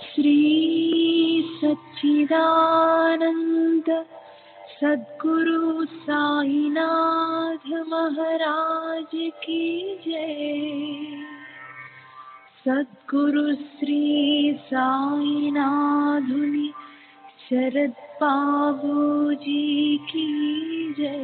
श्री सच्चिदानंद सद्गुरु साईनाथ महाराज की जय। सद्गुरु श्री साईनाथुनि शरद बाबू जी की जय।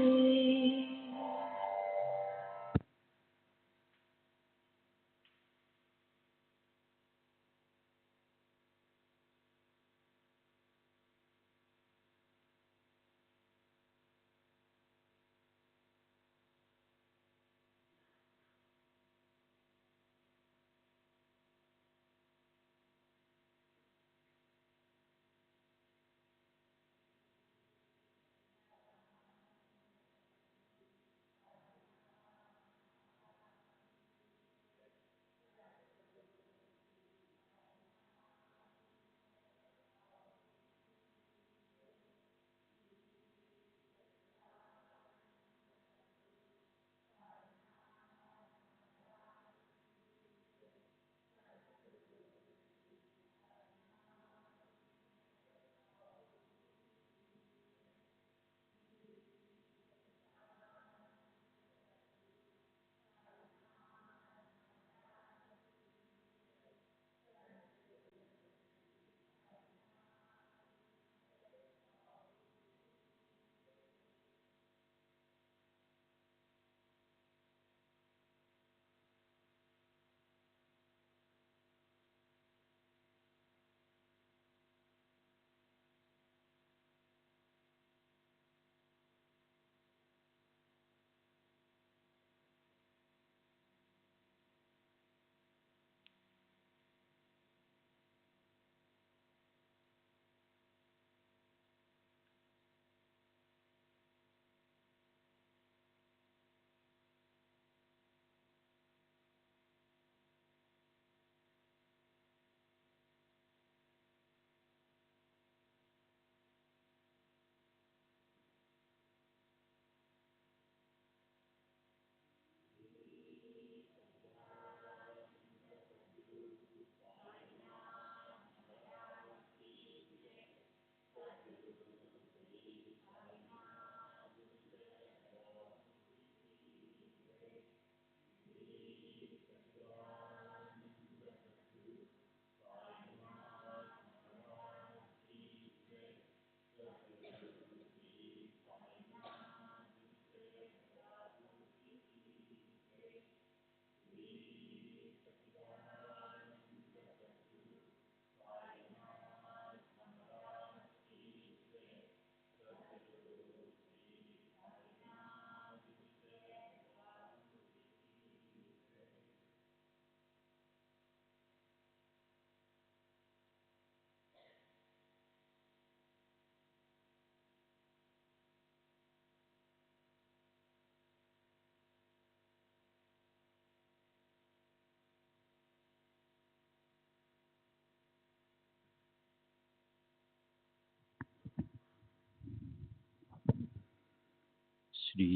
श्री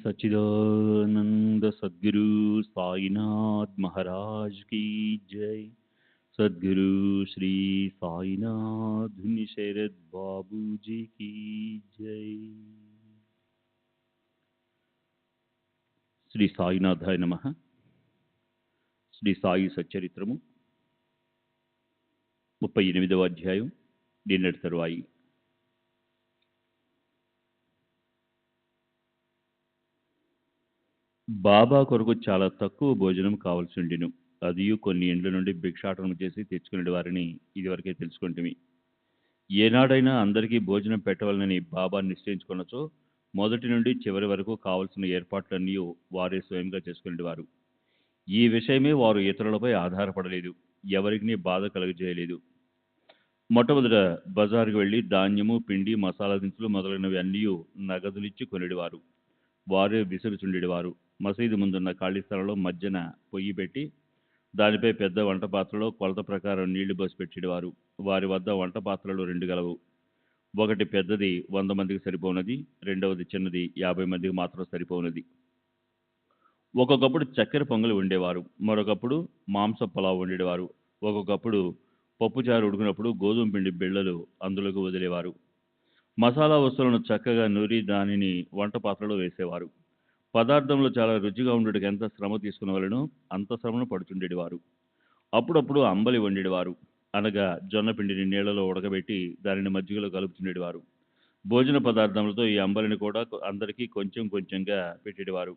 सच्चिदानंद सद्गुरु साईनाथ महाराज की जय। सद्गुरु श्री साईनाथ शरद बाबू जी की जय। శ్రీ సాయినాథాయ నమః. శ్రీ సాయి సచ్చరిత్రము 38వ అధ్యాయం, నిన్నటి తరువాయి. బాబా కొరకు చాలా తక్కువ భోజనం కావలసి ఉండెను. అది కొన్ని ఇండ్ల నుండి భిక్షాటనం చేసి తెచ్చుకునే వారిని ఇదివరకే తెలుసుకుంటుమి. ఏనాడైనా అందరికీ భోజనం పెట్టవాలని బాబా నిశ్చయించుకున్నచో మొదటి నుండి చివరి వరకు కావలసిన ఏర్పాట్లన్నీ వారే స్వయంగా చేసుకునేవారు. ఈ విషయమే వారు ఇతరులపై ఆధారపడలేదు, ఎవరికి బాధ కలుగజేయలేదు. మొట్టమొదట బజారుకు వెళ్ళి ధాన్యము, పిండి, మసాలా దినుసులు మొదలైనవి అన్నీ నగదులిచ్చి కొనేవారు. వారే విసురుచుండేవారు. మసీదు ముందున్న ఖాళీ స్థలంలో మధ్యన పొయ్యి పెట్టి దానిపై పెద్ద వంట పాత్రలో కొలత ప్రకారం నీళ్లు పోసి పెట్టేవారు. వారి వద్ద వంట పాత్రలు 2 గలవు. ఒకటి పెద్దది 100 మందికి సరిపోనది, రెండవది చిన్నది 50 మందికి మాత్రం సరిపోనది. ఒక్కొక్కప్పుడు చక్కెర పొంగలి ఉండేవారు, మరొకప్పుడు మాంస పులావ్ వండేవారు, ఒక్కొక్కప్పుడు పప్పుచారు ఉడికినప్పుడు గోధుమ పిండి బిళ్ళలు అందులోకి వదిలేవారు. మసాలా వస్తువులను చక్కగా నూరి దానిని వంట పాత్రలో వేసేవారు. పదార్థంలో చాలా రుచిగా ఉండుటకు ఎంత శ్రమ తీసుకునేవాళ్ళనో అంత శ్రమను పడుచుండేవారు. అప్పుడప్పుడు అంబలి వండేవారు. అనగా జొన్న పిండిని నీళ్లలో ఉడకబెట్టి దానిని మజ్జిగలో కలుపుచుండేవారు. భోజన పదార్థములతో ఈ అంబలిని కూడా అందరికీ కొంచెం కొంచెంగా పెట్టేవారు.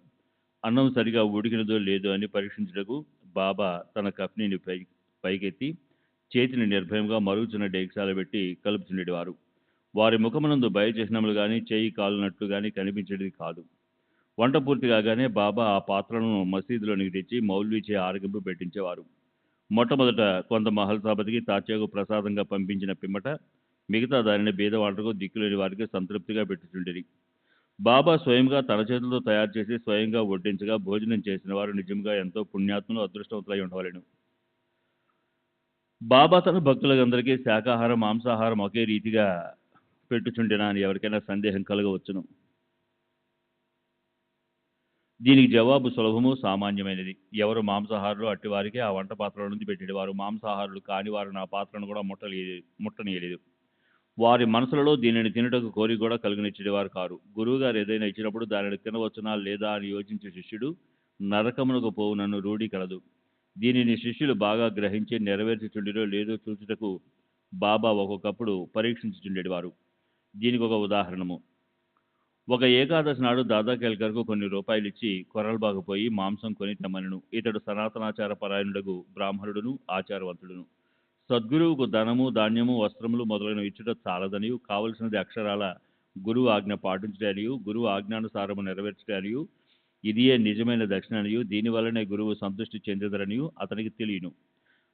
అన్నం సరిగా ఉడికినదో లేదో అని పరీక్షించుటకు బాబా తన కఫ్నీని పైకెత్తి చేతిని నిర్భయంగా మరుగుచున్న డేక్సాల పెట్టి కలుపుచుండేవారు. వారి ముఖమునందు బయలుచేసినములు గాని చేయి కాలునట్లు గాని కనిపించేది కాదు. వంట పూర్తి కాగానే బాబా ఆ పాత్రలను మసీదులోనికి తెచ్చి మౌల్వీచే ఆరగింపు పెట్టించేవారు. మొట్టమొదట కొంత మహల్సాపతికి తాత్యాకు ప్రసాదంగా పంపించిన పిమ్మట మిగతా దానిని బీదవాళ్లకు దిక్కులేని వారికి సంతృప్తిగా పెట్టుచుండేది. బాబా స్వయంగా తన చేతులతో తయారు చేసి స్వయంగా వడ్డించగా భోజనం చేసిన వారు నిజంగా ఎంతో పుణ్యాత్ములు, అదృష్టవంతులై ఉండవలెను. బాబా తన భక్తులందరికీ శాకాహారం, మాంసాహారం ఒకే రీతిగా పెట్టుచుండెనా అని ఎవరికైనా సందేహం కలగవచ్చును. దీనికి జవాబు సులభము, సామాన్యమైనది. ఎవరు మాంసాహారులు అట్టివారికి ఆ వంట పాత్రల నుంచి పెట్టేవారు. మాంసాహారులు కాని వారు ఆ పాత్రను కూడా ముట్టనీయలేదు. వారి మనసులలో దీనిని తినటకు కోరి కూడా కలుగనిచ్చేవారు కారు. గురువుగారు ఏదైనా ఇచ్చినప్పుడు దానిని తినవచ్చునా లేదా అని యోచించే శిష్యుడు నరకమునకు పోవునన్ను రూఢి కలదు. దీనిని శిష్యులు బాగా గ్రహించి నెరవేర్చుచుండిరో లేదో చూచుటకు బాబా ఒక్కొక్కప్పుడు పరీక్షించుచుండేవారు. దీనికి ఒక ఉదాహరణము. ఒక ఏకాదశి నాడు దాదా కేల్కర్కు కొన్ని రూపాయలు ఇచ్చి కొరల్బాగు పోయి మాంసం కొని తెమ్మనెను. ఇతడు సనాతనాచార పరాయణుడగు బ్రాహ్మణుడును, ఆచారవంతుడును. సద్గురువుకు ధనము, ధాన్యము, వస్త్రములు మొదలైనవి ఇచ్చుట చాలదనియు, కావలసినది అక్షరాల గురువు ఆజ్ఞ పాటించడానియు, గురువు ఆజ్ఞానుసారము నెరవేర్చడానియు, ఇదియే నిజమైన దక్షిణ అనియు, దీనివల్లనే గురువు సంతృష్టి చెందదరనియు అతనికి తెలియను.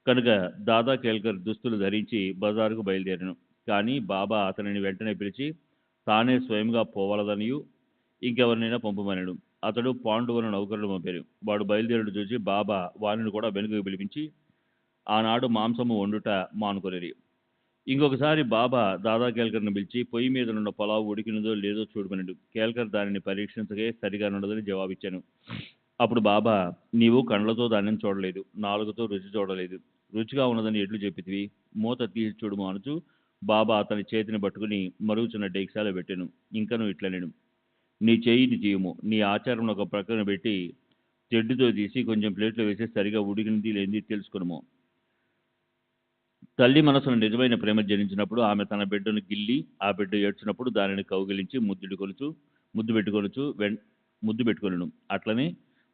కనుక దాదా కేల్కర్ దుస్తులు ధరించి బజారుకు బయలుదేరాను. కానీ బాబా అతనిని వెంటనే పిలిచి తానే స్వయంగా పోవలదనియు ఇంకెవరినైనా పంపమనెను. అతడు పాండువును నౌకరుడు పంపారు. వాడు బయలుదేరుడు చూసి బాబా వారిని కూడా వెనుకకు పిలిపించి ఆనాడు మాంసము వండుట మానుకొనిరి. ఇంకొకసారి బాబా దాదా కేల్కర్ను పిలిచి పొయ్యి మీద ఉన్న పొలావు ఉడికినదో లేదో చూడమనడు. కేల్కర్ దానిని పరీక్షించగే సరిగా నుండదని జవాబిచ్చాను. అప్పుడు బాబా, నీవు కండ్లతో దానిని చూడలేదు, నాలుగుతో రుచి చూడలేదు, రుచిగా ఉన్నదని ఎట్లు చెప్పితివి, మూత తీసి చూడుము అనుచు బాబా అతని చేతిని పట్టుకుని మరుగుచున్న డేక్సాలో పెట్టాను. ఇంకను ఇట్లనేను, నీ చేయిని తీయము, నీ ఆచారం ఒక ప్రక్కన పెట్టి తెడ్డుతో తీసి కొంచెం ప్లేట్లో వేసి సరిగా ఉడికినది లేనిది తెలుసుకునము. తల్లి మనసును నిజమైన ప్రేమ జనించినప్పుడు ఆమె తన బిడ్డను గిల్లి ఆ బిడ్డ ఏడ్చినప్పుడు దానిని కౌగిలించి ముద్దు పెట్టుకొనును. అట్లనే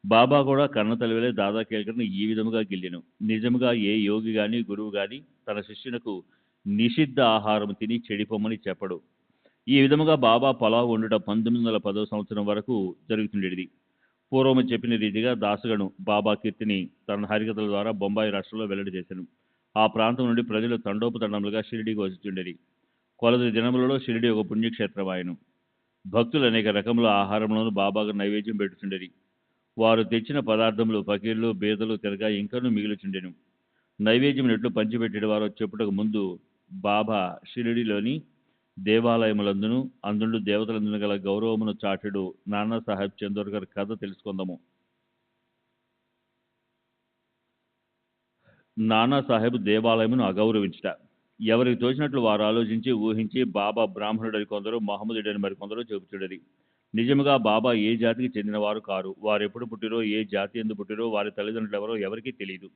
బాబా కూడా కన్న తల్లివలే దాదా కేల్కర్ను ఈ విధముగా గిల్లెను. నిజముగా ఏ యోగి గాని గురువు గాని తన శిష్యునకు నిషిద్ధ ఆహారం తిని చెడిపోమని చెప్పడు. ఈ విధముగా బాబా పొలావు వండుట 1910 సంవత్సరం వరకు జరుగుతుండేది. పూర్వము చెప్పిన రీతిగా దాసగను బాబా కీర్తిని తన హరికథల ద్వారా బొంబాయి రాష్ట్రంలో వెల్లడి చేశాను. ఆ ప్రాంతం నుండి ప్రజలు తండోపతండములుగా షిరిడీకి వచ్చుచుండేది. కొలది దినములలో షిరిడి ఒక పుణ్యక్షేత్రమాయను. భక్తులు అనేక రకముల ఆహారములను బాబాకు నైవేద్యం పెట్టుచుండేది. వారు తెచ్చిన పదార్థములు ఫకీర్లు, బీదలు తిరగా ఇంకనూ మిగులుచుండెను. నైవేద్యం ఎట్లు పంచిపెట్టేవారో చెప్పుటకు ముందు బాబా షిరిడిలోని దేవాలయములందును అందుండు దేవతలందును గల గౌరవమును చాటెడు నానాసాహెబ్ చందోర్కర్ కథ తెలుసుకుందాము. నానాసాహెబ్ దేవాలయమును అగౌరవించుట. ఎవరికి తోచినట్లు వారు ఆలోచించి ఊహించి బాబా బ్రాహ్మణుడని కొందరు, మహమ్మదుడని మరికొందరు చెబుతుడది. నిజముగా బాబా ఏ జాతికి చెందినవారు కారు. వారు ఎప్పుడు పుట్టిరో, ఏ జాతి ఎందు పుట్టిరో, వారి తల్లిదండ్రులు ఎవరో ఎవరికీ తెలియదు.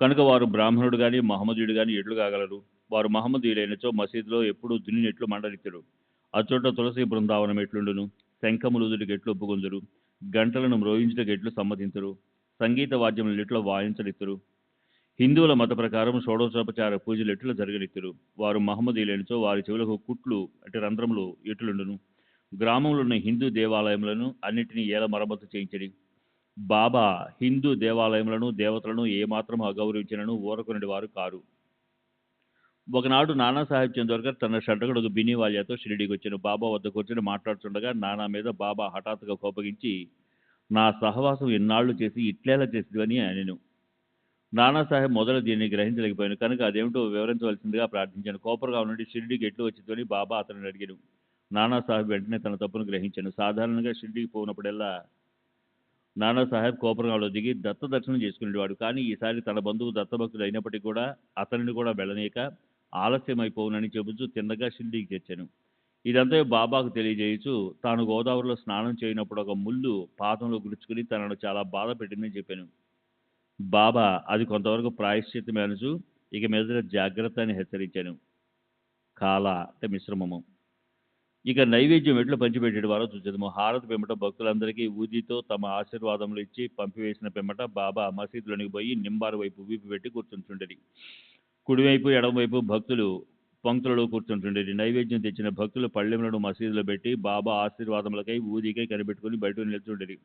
కనుక వారు బ్రాహ్మణుడు గాని మహమ్మదీయుడు గాని ఎట్లు కాగలరు? వారు మహమ్మదీయులైనచో మసీదులో ఎప్పుడు దున్నినెట్లు మండలిత్తురు, అచోట తులసి బృందావనం ఎట్లుండును, శంఖములుదుటికి ఎట్లు ఒప్పుకొందురు, గంటలను మ్రోయించుటకు ఎట్లు సమ్మతింతురు, సంగీత వాద్యములు ఎట్లు వాయించలిత్తురు, హిందువుల మత ప్రకారం షోడశోపచార పూజలు ఎట్లు జరగనిత్తురు. వారు మహమ్మదీయులైనచో వారి చెవులకు కుట్లు అంటే రంధ్రములు ఎట్లుండును. గ్రామంలో ఉన్న హిందూ దేవాలయములను అన్నింటినీ ఏల మరమ్మతు చేయించడి. బాబా హిందూ దేవాలయములను దేవతలను ఏమాత్రం అగౌరవించినను ఊరకొనిడి వారు కారు. ఒకనాడు నానాసాహెబ్ చందోర్కర్ తన షడ్డగడుగు బినీవాలియాతో షిరిడీకి వచ్చాను. బాబా వద్ద కూర్చొని మాట్లాడుతుండగా నానా మీద బాబా హఠాత్తుగా కోపగించి నా సహవాసం ఎన్నాళ్లు చేసి ఇట్లేలా చేసివని అనెను. నానాసాహెబ్ మొదలు దీన్ని గ్రహించలేకపోయాను. కనుక అదేమిటో వివరించవలసిందిగా ప్రార్థించాను. కోపరుగా నుండి షిరిడీకి ఎట్లు వచ్చిందని బాబా అతనిని అడిగాను. నానాసాహెబ్ వెంటనే తన తప్పును గ్రహించాను. సాధారణంగా షిరిడీకి పోయినప్పుడల్లా నానాసాహెబ్ కోపరంలో దిగి దత్త దర్శనం చేసుకునేవాడు. కానీ ఈసారి తన బంధువు దత్తభక్తుడు అయినప్పటికీ కూడా అతనిని కూడా వెళ్ళనీయక ఆలస్యం అయిపోవునని చెబుతూ తిన్నగా షిరిడీకి తెచ్చాను. ఇదంతా బాబాకు తెలియజేయచ్చు తాను గోదావరిలో స్నానం చేయనప్పుడు ఒక ముళ్ళు పాదంలో గుచ్చుకుని తనను చాలా బాధ పెట్టిందని చెప్పాను. బాబా అది కొంతవరకు ప్రాయశ్చిత్తమే అనుచు ఇక మీద జాగ్రత్త అని హెచ్చరించాను. కాల అంటే మిశ్రమము. ఇక నైవేద్యం ఎట్లు పంచిపెట్టేడు వారో చూసేదము. హారతి పిమ్మట భక్తులందరికీ ఊదితో తమ ఆశీర్వాదములు ఇచ్చి పంపివేసిన పిమ్మట బాబా మసీదులోనికి పోయి నింబారు వైపు వీపు పెట్టి కూర్చుంటుండేది. కుడివైపు ఎడమవైపు భక్తులు పంక్తులలో కూర్చుంటుండేది. నైవేద్యం తెచ్చిన భక్తులు పళ్ళెములను మసీదులో పెట్టి బాబా ఆశీర్వాదములకై ఊదికై కనిపెట్టుకుని బయట నిల్చుండేది.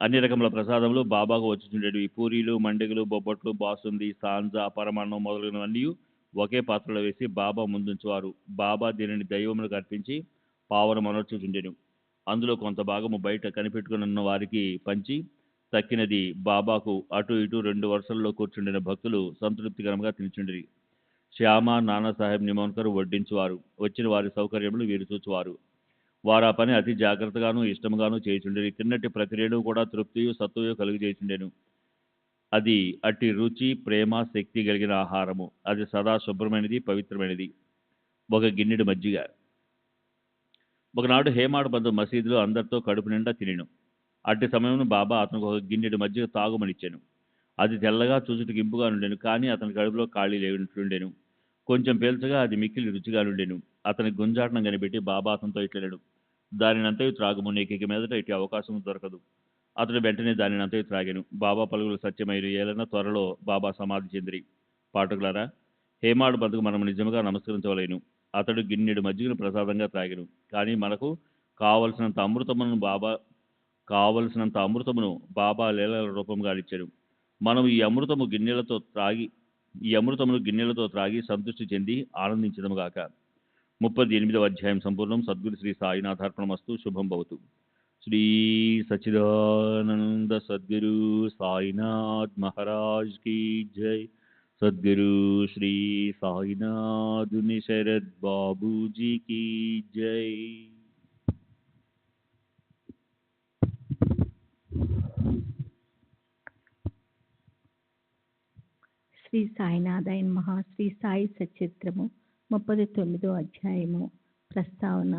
అన్ని రకముల ప్రసాదములు బాబాకు వచ్చుచుండేవి. పూరీలు, మండెగులు, బొబ్బట్లు, బాసుంది, సాంజా, పరమాన్నం మొదలైనవన్నీ ఒకే పాత్రలో వేసి బాబా ముందుంచువారు. బాబా దీనిని దైవములకు అర్పించి పావనమనర్చుచుండెను. అందులో కొంత భాగము బయట కనిపెట్టుకున్న వారికి పంచి తక్కినది బాబాకు అటు ఇటు 2 వరుసల్లో కూర్చుండిన భక్తులు సంతృప్తికరంగా తినిచుండిరి. శ్యామ, నానాసాహెబ్ నిమోన్కర్ వడ్డించువారు. వచ్చిన వారి సౌకర్యములు వీరు చూచువారు. వారు ఆ పని అతి జాగ్రత్తగాను ఇష్టముగాను చేయుచుండిరి. తిన్నటి ప్రక్రియను కూడా తృప్తియు సత్తుయు కలుగజేయుచుండెను. అది అట్టి రుచి, ప్రేమ, శక్తి కలిగిన ఆహారము. అది సదా శుభ్రమైనది, పవిత్రమైనది. ఒక గిన్నెడు మజ్జిగ. ఒకనాడు హేమాడ్ బంధు మసీదులో అందరితో కడుపు నిండా తినెను. అట్టి సమయంలో బాబా అతనికి ఒక గిన్నెడు మజ్జిగ తాగుమనిచ్చాను. అది తెల్లగా చూచుటకు ఇంపుగా నుండెను. కానీ అతని కడుపులో ఖాళీ లేవుండెను. కొంచెం పీల్చగా అది మిక్కిలి రుచిగా నుండెను. అతని గుంజాటనం కనిపెట్టి బాబా అతనితో ఇట్లనెడు, దానినంతయు త్రాగుము, నీకు ఇక మీదట ఇటు అవకాశం దొరకదు. అతడు వెంటనే దానినంతయు త్రాగాను. బాబా పలుకులు సత్యమైన ఏలన త్వరలో బాబా సమాధి చెందిరి. పాఠకులారా, హేమాడ్ బంధుకు మనం నిజముగా నమస్కరించవలేను. అతడు గిన్నెడు మజ్జిగను ప్రసాదంగా త్రాగెను. కానీ మనకు కావలసినంత అమృతమును బాబా లీలల రూపంగా ఇచ్చారు. మనం ఈ అమృతమును గిన్నెలతో త్రాగి సంతృష్టి చెంది ఆనందించదముగాక. 38వ అధ్యాయం సంపూర్ణం. సద్గురు శ్రీ సాయినాథార్పణమస్తు. శుభం భవతు. శ్రీ సచ్చిదానంద సద్గురు సాయినాథ్ మహారాజ్ की जय. सद्गुरु श्री साईनाथ शरद बाबू जी की जय. శ్రీ సాయినాథాయన మహా. శ్రీ సాయి సచిత్రము 39వ అధ్యాయము. ప్రస్తావన.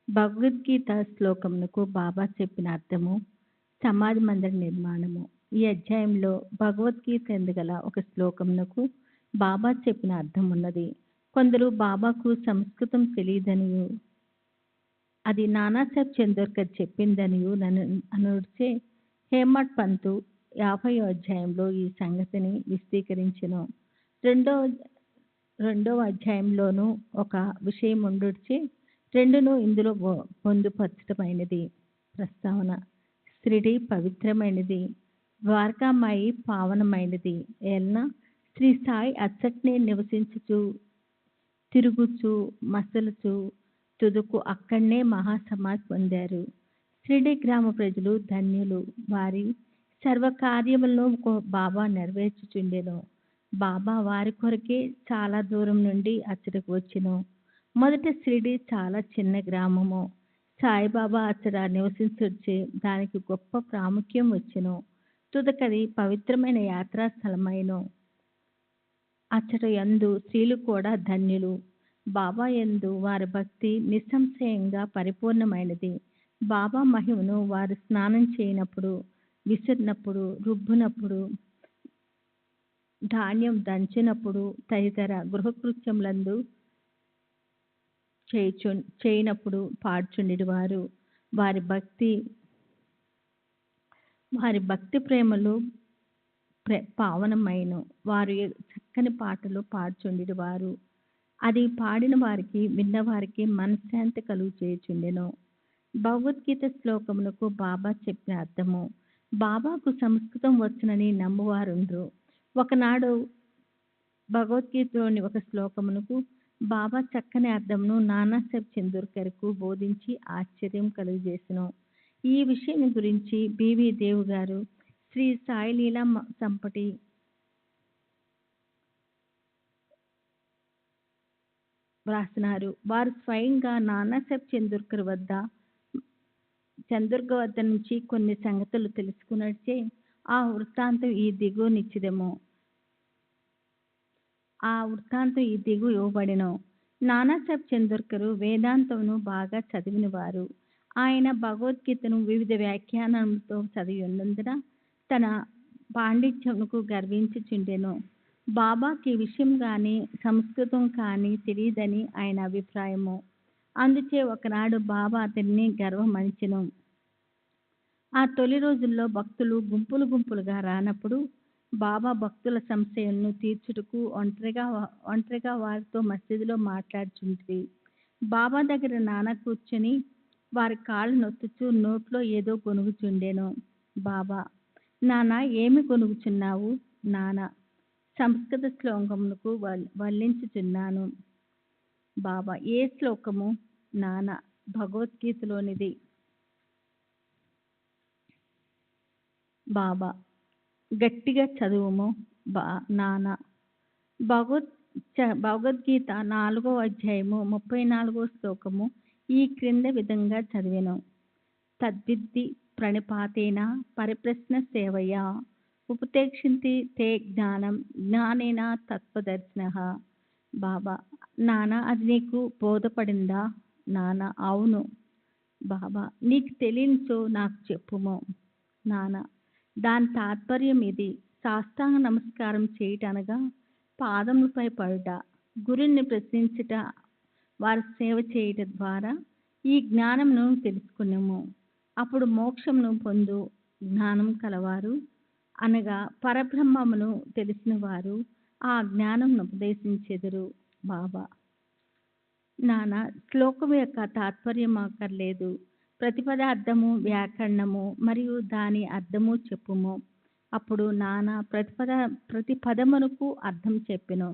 భగవద్గీత శ్లోకమునకు బాబా చెప్పిన అర్థము, సమాధి మందిర నిర్మాణము. ఈ అధ్యాయంలో భగవద్గీత ఎందుగల ఒక శ్లోకమునకు బాబా చెప్పిన అర్థం ఉన్నది. కొందరు బాబాకు సంస్కృతం తెలియదనియు అది నానాసాహెబ్ చందోర్కర్ చెప్పిందనియు అనుడిచే హేమడ్ పంతు 50వ అధ్యాయంలో ఈ సంగతిని విశదీకరించెను. రెండవ అధ్యాయంలోనూ ఒక విషయం ఉండుడిచే రెండును ఇందులో పొందుపరచటమైనది. ప్రస్తావన. షిరిడి పవిత్రమైనది, ద్వారకామాయి పావనమైనది. ఏలన శ్రీ సాయి అచ్చట్నే నివసించుచు తిరుగుచు మసలుచు తుదకు అక్కడనే మహాసమాధి పొందారు. షిరిడి గ్రామ ప్రజలు ధన్యులు. వారి సర్వకార్యములను బాబా నెరవేర్చుచుండెను. బాబా వారి కొరకే చాలా దూరం నుండి అచ్చటకు వచ్చెను. మొదట షిరిడి చాలా చిన్న గ్రామము. సాయిబాబా అచ్చట నివసించొచ్చే దానికి గొప్ప ప్రాముఖ్యం వచ్చెను. తుదకది పవిత్రమైన యాత్రా స్థలమైను. అచ్చట యందు స్త్రీలు కూడా ధన్యులు. బాబా యందు వారి భక్తి నిస్సంశయంగా పరిపూర్ణమైనది. బాబా మహిమను వారు స్నానం చేయనప్పుడు, విసిరినప్పుడు, రుబ్బునప్పుడు, ధాన్యం దంచినప్పుడు, తదితర గృహకృత్యములందు చేయనప్పుడు పాడుచుండెడి వారు. వారి భక్తి ప్రేమలు పావనమైను. వారు చక్కని పాటలు పాడుచుండెడి వారు. అది పాడిన వారికి, విన్నవారికి మనశ్శాంతి కలుగు చేయుచుండెను. భగవద్గీత శ్లోకములకు బాబా చెప్పిన అర్థము. బాబాకు సంస్కృతం వచ్చునని నమ్మువారుండ్రు. ఒకనాడు భగవద్గీతలోని ఒక శ్లోకమునకు బాబా చక్కని అర్థమును నానాసాహెబ్ చందోర్కర్కు బోధించి ఆశ్చర్యం కలుగజేసెను. ఈ విషయం గురించి బివి దేవ్ గారు శ్రీ సాయి లీలా సంపటి వ్రాసినారు. వారు స్వయంగా నానాసాహెబ్ చందోర్కర్ వద్ద చంద్రుర్గ వద్ద నుంచి కొన్ని సంగతులు తెలుసుకున్నట్టే ఆ వృత్తాంతం ఈ దిగువ నిచ్చిదము. ఆ వృత్తాంతం ఈ దిగు ఇవ్వబడిన నానాసాహెబ్ చందోర్కర్ వేదాంతమును బాగా చదివినవారు. ఆయన భగవద్గీతను వివిధ వ్యాఖ్యానాలతో చదివి ఉన్నందున తన పాండిత్యమునకు గర్వించుచుండెను. బాబాకి ఈ విషయం కానీ సంస్కృతం కానీ తెలియదని ఆయన అభిప్రాయము. అందుచే ఒకనాడు బాబా అతన్ని గర్వమణిచెను. ఆ తొలి రోజుల్లో భక్తులు గుంపులు గుంపులుగా రానప్పుడు బాబా భక్తుల సంశయాలను తీర్చుటకు ఒంటరిగా వారితో మసీదులో మాట్లాడుచుంటిరి. బాబా దగ్గర నాన్న కూర్చొని వారి కాళ్ళు నొత్తుచూ నోట్లో ఏదో గొనుగుచుండెను. బాబా, నాన్న ఏమి గొనుగుచున్నావు? నాన్న, సంస్కృత శ్లోకమునకు వల్లించుచున్నాను. బాబా, ఏ శ్లోకము? నాన్న, భగవద్గీతలోనిది. బాబా, గట్టిగా చదువుము. నాన్న, భగవద్గీత 4వ అధ్యాయము 34వ శ్లోకము ఈ క్రింద విధంగా చదివెను. తద్విద్ధి ప్రణిపాతేన పరిప్రశ్న సేవయా ఉపదేక్షంతి తే జ్ఞానం జ్ఞానేన తత్వదర్శినః. బాబా, నాన్న, అది నీకు బోధపడిందా? నాన్న, అవును. బాబా, నీకు తెలియనిచో నాకు చెప్పుము. నాన్న, దాని తాత్పర్యం ఇది. సాష్టాంగ నమస్కారం చేయుటనగా పాదములపై పడుట, గురుని ప్రశ్నించుట, వారి సేవ చేయుట ద్వారా ఈ జ్ఞానమును తెలుసుకున్నాము. అప్పుడు మోక్షమును పొందు జ్ఞానం కలవారు అనగా పరబ్రహ్మమును తెలిసిన వారు ఆ జ్ఞానమును ఉపదేశించెదరు. బాబా, నాన్న, శ్లోకం యొక్క తాత్పర్యం అక్కర్లేదు. ప్రతిపద అర్థము, వ్యాకరణము మరియు దాని అర్థము చెప్పుము. అప్పుడు నాన్న ప్రతి పదమునకు అర్థం చెప్పెను.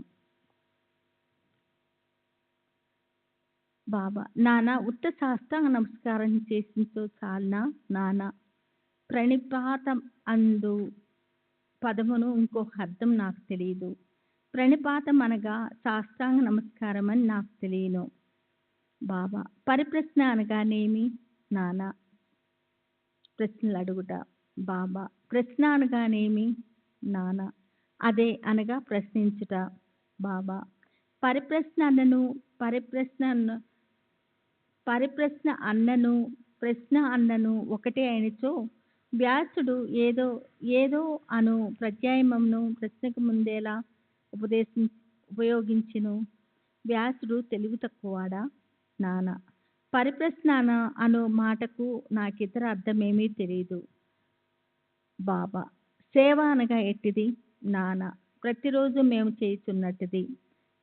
బాబా, నాన్న, ఉత్త సాష్టాంగ నమస్కారం చేసించో చాలునా? నాన్న, ప్రణిపాతం అందు పదమును ఇంకొక అర్థం నాకు తెలియదు. ప్రణిపాతం అనగా సాష్టాంగ నమస్కారం అని నాకు తెలియను. బాబా, పరిప్రశ్న అనగానేమి? నాన్న, ప్రశ్నలు అడుగుట. బాబా, ప్రశ్న అనగానేమి? నాన్న, అదే అనగా ప్రశ్నించుట. బాబా, పరిప్రశ్న అన్నను ప్రశ్న అన్నను ఒకటే అయినచో వ్యాసుడు ఏదో అను ప్రత్యయమును ప్రశ్నకు ముందేలా ఉపయోగించును. వ్యాసుడు తెలివి తక్కువవాడా? నాన్న, పరిప్రశ్న అను మాటకు నాకితర అర్థమేమీ తెలియదు. బాబా, సేవ అనగా ఎట్టిది? నాన్న, ప్రతిరోజు మేము చేయుచున్నట్టుది.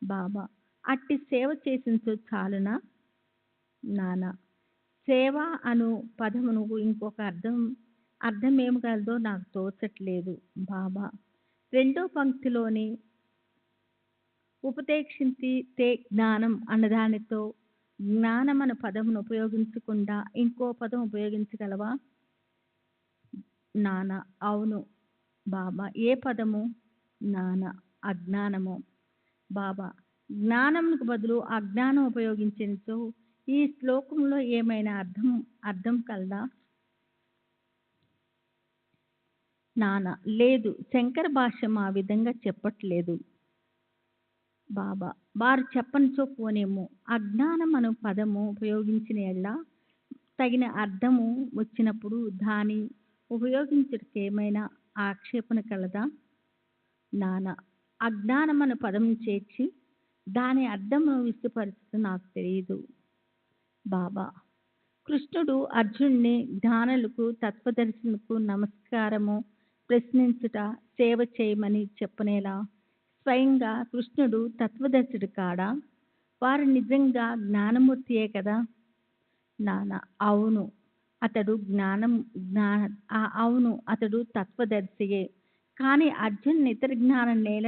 బాబా, అట్టి సేవ చేసించో చాలునా? నాన్న, సేవ అను పదమునకు ఇంకొక అర్థమేమి కలదో నాకు తోచట్లేదు. బాబా, 2వ పంక్తిలోని ఉపదేక్షించి తే జ్ఞానం అన్నదానితో జ్ఞానం అనే పదమును ఉపయోగించకుండా ఇంకో పదం ఉపయోగించగలవా? నాన్న, అవును. బాబా, ఏ పదము? నాన్న, అజ్ఞానము. బాబా, జ్ఞానమునకు బదులు అజ్ఞానం ఉపయోగించినచో ఈ శ్లోకంలో ఏమైనా అర్థం కలదా? నాన్న, లేదు. శంకర భాష్యం ఆ విధంగా చెప్పట్లేదు. బాబా, వారు చెప్పనిచో పోనేమో. అజ్ఞానం అను పదము ఉపయోగించిన ఎడల తగిన అర్థము వచ్చినప్పుడు దాని ఉపయోగించుటకు ఏమైనా ఆక్షేపణ కలదా? నాన్న, అజ్ఞానం అను పదం చేర్చి దాని అర్థమును విస్తుపరచడం నాకు తెలియదు. బాబా, కృష్ణుడు అర్జునుడిని జ్ఞానులకు తత్వదర్శులకు నమస్కారము ప్రశ్నించుట సేవ చేయమని చెప్పనేలా? స్వయంగా కృష్ణుడు తత్వదర్శుడు కాడా? వారు నిజంగా జ్ఞానమూర్తియే కదా? నాన్న, అవును. అతడు తత్వదర్శియే. కానీ అర్జున్ ఇతర జ్ఞానం నేల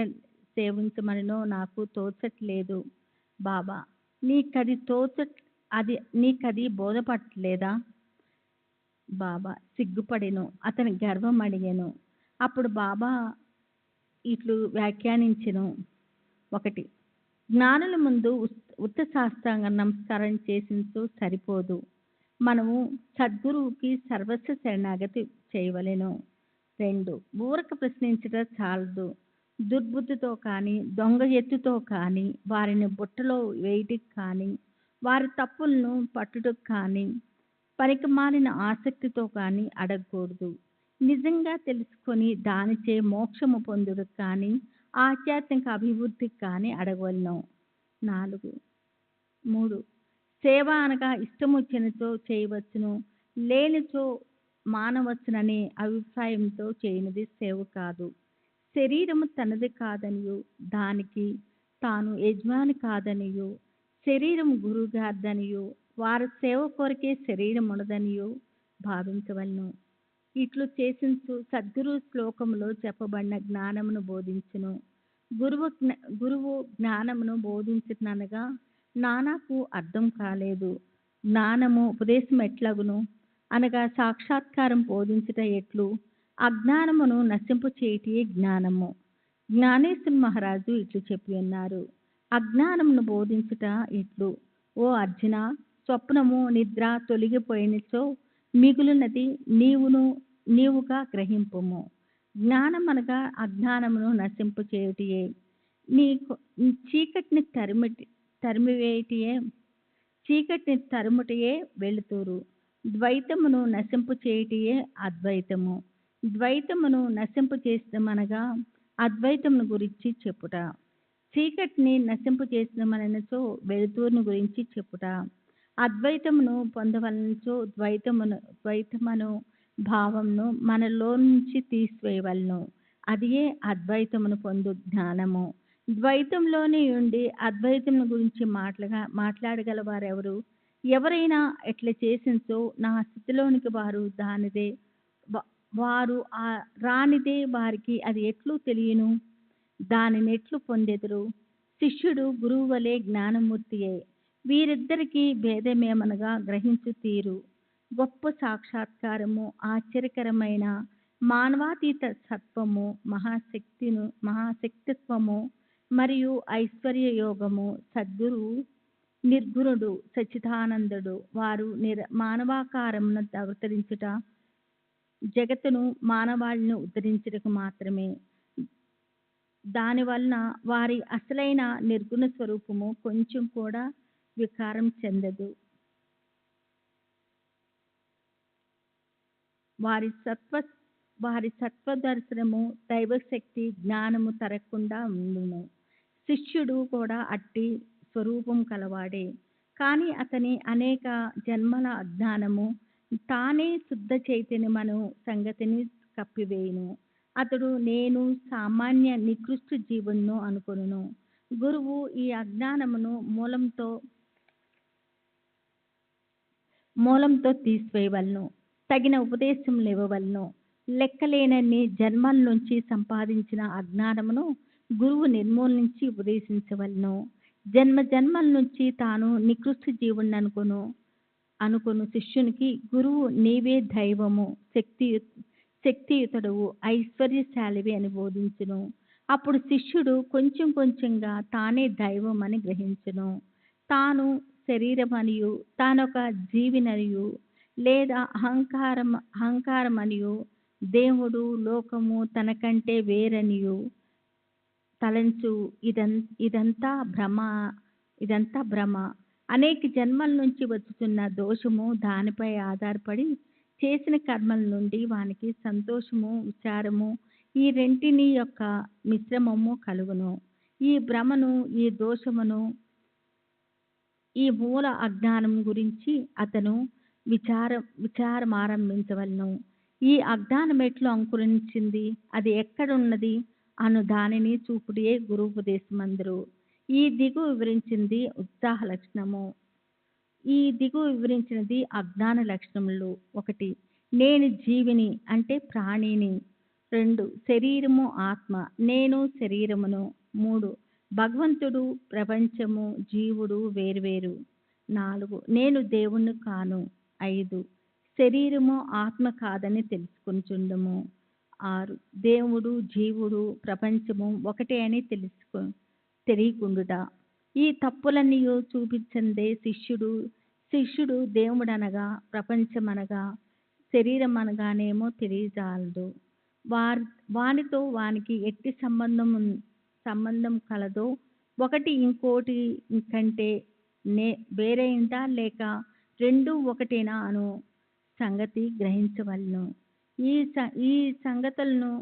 సేవించమనినో నాకు తోచట్లేదు. బాబా, నీకది బోధపట్టలేదా? బాబా సిగ్గుపడెను. అతని గర్వం అడిగాను. అప్పుడు బాబా ఇట్లు వ్యాఖ్యానించెను. 1. జ్ఞానుల ముందు ఉత్త సాష్టాంగ నమస్కారం చేసించో సరిపోదు. మనము సద్గురువుకి సర్వస్వ శరణాగతి చేయవలెను. 2. ఊరక ప్రశ్నించట చాలదు. దుర్బుద్ధితో కానీ, దొంగ ఎత్తుతో కానీ, వారిని బుట్టలో వేయటికి కానీ, వారి తప్పులను పట్టుటకు కానీ, పనికిమాలిన ఆసక్తితో కానీ అడగకూడదు. నిజంగా తెలుసుకొని దానిచే మోక్షము పొందుటకు కానీ, ఆధ్యాత్మిక అభివృద్ధికి కానీ అడగవలెను. 3. సేవ అనగా ఇష్టమొచ్చినచో చేయవచ్చును, లేనిచో మానవచ్చుననే అభిప్రాయంతో చేయనిది సేవ కాదు. శరీరము తనది కాదనియు, దానికి తాను యజమాని కాదనియు, శరీరము గురువుగారిదనియు, వారి సేవ కొరకే శరీరం ఉన్నదనియు భావించవలను. ఇట్లు చేసించు సద్గురు శ్లోకములో చెప్పబడిన జ్ఞానమును బోధించును. గురువు జ్ఞానమును బోధించుననగా నానాకు అర్థం కాలేదు. జ్ఞానము ఉపదేశం ఎట్లగును అనగా సాక్షాత్కారం బోధించుట ఎట్లు? అజ్ఞానమును నశింపు చేయటియే జ్ఞానము. జ్ఞానేశ్వర మహారాజు ఇట్లు చెప్పి ఉన్నారు. అజ్ఞానమును బోధించుట ఇట్లు: ఓ అర్జున, స్వప్నము నిద్ర తొలగిపోయినచో మిగులున్నది నీవుగా గ్రహింపుము. జ్ఞానమనగా అజ్ఞానమును నశింపు చేయుటయే, చీకటిని తరుముటయే వెలుతురు. ద్వైతమును నశింపు చేయుటయే అద్వైతము. ద్వైతమును నశింపు చేసినమనగా అద్వైతమును గురించి చెప్పుట. చీకటిని నశింపు చేసినమనచో వెలుతురును గురించి చెప్పుట. అద్వైతమును పొందవలనచో ద్వైతమను భావమును మనలో నుంచి తీసివేయవలను. అదియే అద్వైతమును పొందు జ్ఞానము. ద్వైతంలోనే ఉండి అద్వైతమును గురించి మాట్లాడగలవారెవరు? ఎవరైనా ఎట్లా చేసించో నా స్థితిలోనికి వారు రానిదే వారికి అది ఎట్లు తెలియను? దానిని ఎట్లు పొందెదరు? శిష్యుడు గురువు వలె జ్ఞానమూర్తియే. వీరిద్దరికీ భేదమేమనగా గ్రహించు తీరు. గొప్ప సాక్షాత్కారము, ఆశ్చర్యకరమైన మానవాతీత సత్వము, మహాశక్తిత్వము మరియు ఐశ్వర్య యోగము. సద్గురువు నిర్గుణుడు, సచ్చిదానందుడు. వారు మానవాకారమును అవతరించుట జగత్తును మానవాళిని ఉద్ధరించుటకు మాత్రమే. దానివలన వారి అసలైన నిర్గుణ స్వరూపము కొంచెం కూడా వికారం చెందదు. వారి సత్వదర్శనము, దైవశక్తి, జ్ఞానము తరగకుండా ఉండును. శిష్యుడు కూడా అట్టి స్వరూపం కలవాడే. కానీ అతని అనేక జన్మల అజ్ఞానము తానే శుద్ధ చైతన్యమను సంగతిని కప్పివేయును. అతడు నేను సామాన్య నికృష్ట జీవుడును అనుకొనును. గురువు ఈ అజ్ఞానమును మూలంతో తీసివేయవలను. తగిన ఉపదేశములు ఇవ్వవలను. లెక్కలేనన్ని జన్మల నుంచి సంపాదించిన అజ్ఞానమును గురువు నిర్మూలించి ఉపదేశించవలను. జన్మల నుంచి తాను నికృష్ట జీవుడిని అనుకొను శిష్యునికి గురువు నీవే దైవము, శక్తియుతుడవు, ఐశ్వర్యశాలివి అని బోధించును. అప్పుడు శిష్యుడు కొంచెం కొంచెంగా తానే దైవం అని గ్రహించును. తాను శరీరమనియు, తానొక జీవిననియు, లేదా అహంకారమనియు, దేవుడు, లోకము తనకంటే వేరనియు తలంచు. ఇదంతా భ్రమ. అనేక జన్మల నుంచి వచ్చుతున్న దోషము దానిపై ఆధారపడి చేసిన కర్మల నుండి వానికి సంతోషము, విచారము ఈ రెంటిని యొక్క మిశ్రమము కలుగును. ఈ భ్రమను, ఈ దోషమును, ఈ మూల అజ్ఞానం గురించి అతను విచారమారంభించవలను. ఈ అజ్ఞానం ఎట్లు అంకురించింది, అది ఎక్కడున్నది అను దానిని చూపుడే గురువుపదేశమందరు. ఈ దిగు వివరించింది ఉత్సాహ లక్షణము. ఈ దిగు వివరించినది అజ్ఞాన లక్షణములు. 1. నేను జీవిని అంటే ప్రాణిని. 2. శరీరము ఆత్మ, నేను శరీరమును. 3. భగవంతుడు, ప్రపంచము, జీవుడు వేరువేరు. 4. నేను దేవుణ్ణి కాను. 5. శరీరము ఆత్మ కాదని తెలుసుకొనుచుండము. 6. దేవుడు, జీవుడు, ప్రపంచము ఒకటే అని తెలియకుండుట. ఈ తప్పులన్నీ చూపించందే శిష్యుడు శిష్యుడు దేవుడనగా ప్రపంచమనగా శరీరం అనగానేమో తెలియజాలదు. వానితో వానికి ఎట్టి సంబంధం కలదో, ఒకటి ఇంకోటి కంటే వేరైందా లేక రెండూ ఒకటేనా అను సంగతి గ్రహించవలెను. ఈ సంగతులను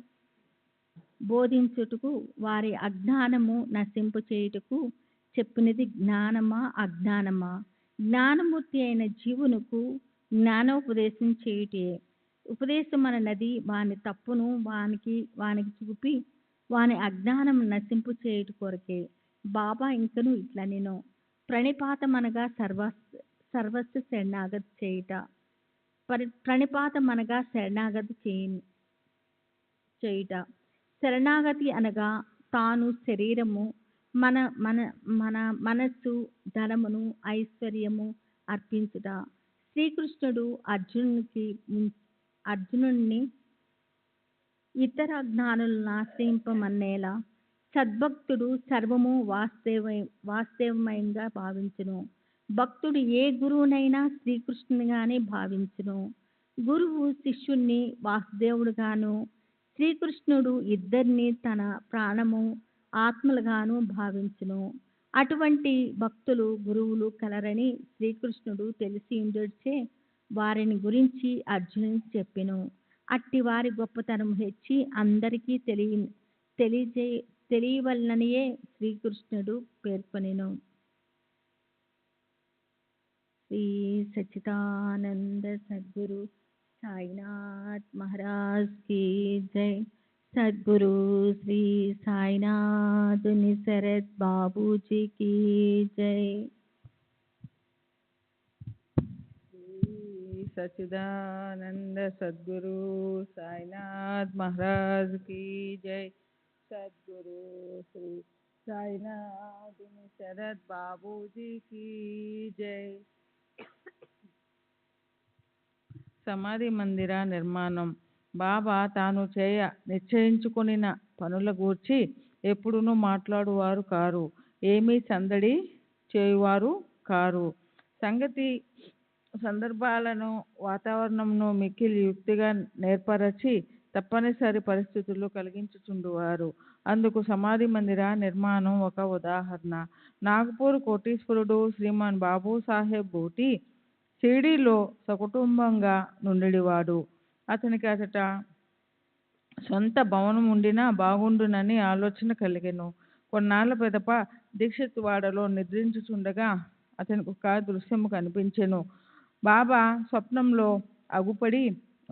బోధించుటకు వారి అజ్ఞానము నశింపచేయుటకు చెప్పినది జ్ఞానమా అజ్ఞానమా? జ్ఞానమూర్తి అయిన జీవునకు జ్ఞానోపదేశం చేయుటే. ఉపదేశమన్నది వాని తప్పును వానికి చూపి వాని అజ్ఞానం నశింపు చేయుట కొరకే. బాబా ఇంకను ఇట్లనెను, ప్రణిపాతమనగా సర్వస్వ శరణాగతి చేయుట. ప్రణిపాతమనగా శరణాగతి చేయుట. శరణాగతి అనగా తాను శరీరము, మన మన మన మనస్సు, ధనమును, ఐశ్వర్యము అర్పించుట. శ్రీకృష్ణుడు అర్జునుడిని ఇతర జ్ఞానులను ఆశ్రయింపమనేలా సద్భక్తుడు సర్వము వాస్తవమయంగా భావించును. భక్తుడు ఏ గురువునైనా శ్రీకృష్ణునిగానే భావించును. గురువు శిష్యుణ్ణి వాసుదేవుడుగాను, శ్రీకృష్ణుడు ఇద్దరిని తన ప్రాణము ఆత్మలుగాను భావించును. అటువంటి భక్తులు గురువులు కలరని శ్రీకృష్ణుడు తెలిసి ఉండొచ్చే వారిని గురించి అర్జునునికి చెప్పెను. అట్టి వారి గొప్పతనం హెచ్చి అందరికీ తెలియవలననియే శ్రీకృష్ణుడు పేర్కొనెను. శ్రీ సచ్చిదానంద సద్గురు సాయినాథ్ మహారాజ్ की जय. सद्गुरु श्री साईनाथ निसरत बाबू जी की जय. श्री सच्चिदानंद सद्गुरु साईनाथ महाराज की जय. सद्गुरु श्री साईनाथ निसरत बाबू जी की जय. సమాధి మందిర నిర్మాణం. బాబా తాను నిశ్చయించుకొనిన పనుల గూర్చి ఎప్పుడునూ మాట్లాడువారు కారు, ఏమీ సందడి చేయువారు కారు. సందర్భాలను వాతావరణంను మిక్కిలి యుక్తిగా నేర్పరచి తప్పనిసరి పరిస్థితులు కలిగించుచుండువారు. అందుకు సమాధి మందిర నిర్మాణం ఒక ఉదాహరణ. నాగపూర్ కోటీశ్వరుడు శ్రీమాన్ బాబూ సాహెబ్ బూటీ షిరిడీలో సకుటుంబంగా నుండివాడు. అతనికి అచట సొంత భవనం ఉండినా బాగుండునని ఆలోచన కలిగెను. కొన్నాళ్ళ పిదప దీక్షిత్ వాడలో నిద్రించుచుండగా అతనికి ఒక దృశ్యము కనిపించెను. బాబా స్వప్నంలో అగుపడి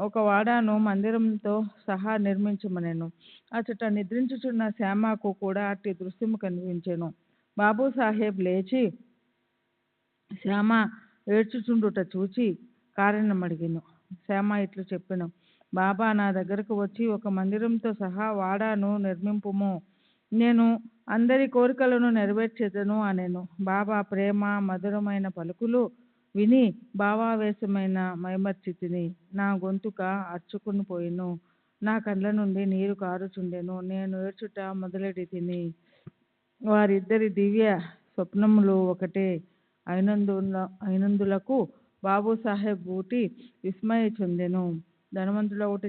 ఒక వాడాను మందిరంతో సహా నిర్మించమనెను. అచట నిద్రించుచున్న శ్యామకు కూడా అట్టి దృశ్యము కనిపించెను. బాబూ సాహెబ్ లేచి శ్యామ ఏడ్చుచుండుట చూచి కారణమడిగెను. శ్యామ ఇట్లు చెప్పెను, బాబా నా దగ్గరకు వచ్చి ఒక మందిరంతో సహా వాడాను నిర్మింపుము, నేను అందరి కోరికలను నెరవేర్చెదను అనెను. బాబా ప్రేమ మధురమైన పలుకులు విని భావావేశమైన మైమర్చితిని. నా గొంతుక అర్చుకుని పోయిను, నా కండ్ల నుండి నీరు కారుచుండెను. నేను ఏడ్చుట మొదలెడితిని. వారిద్దరి దివ్య స్వప్నములు ఒకటే అయినందులకు బాబూ సాహెబ్ బూటీ విస్మయ చెందెను. ధనవంతుడవుట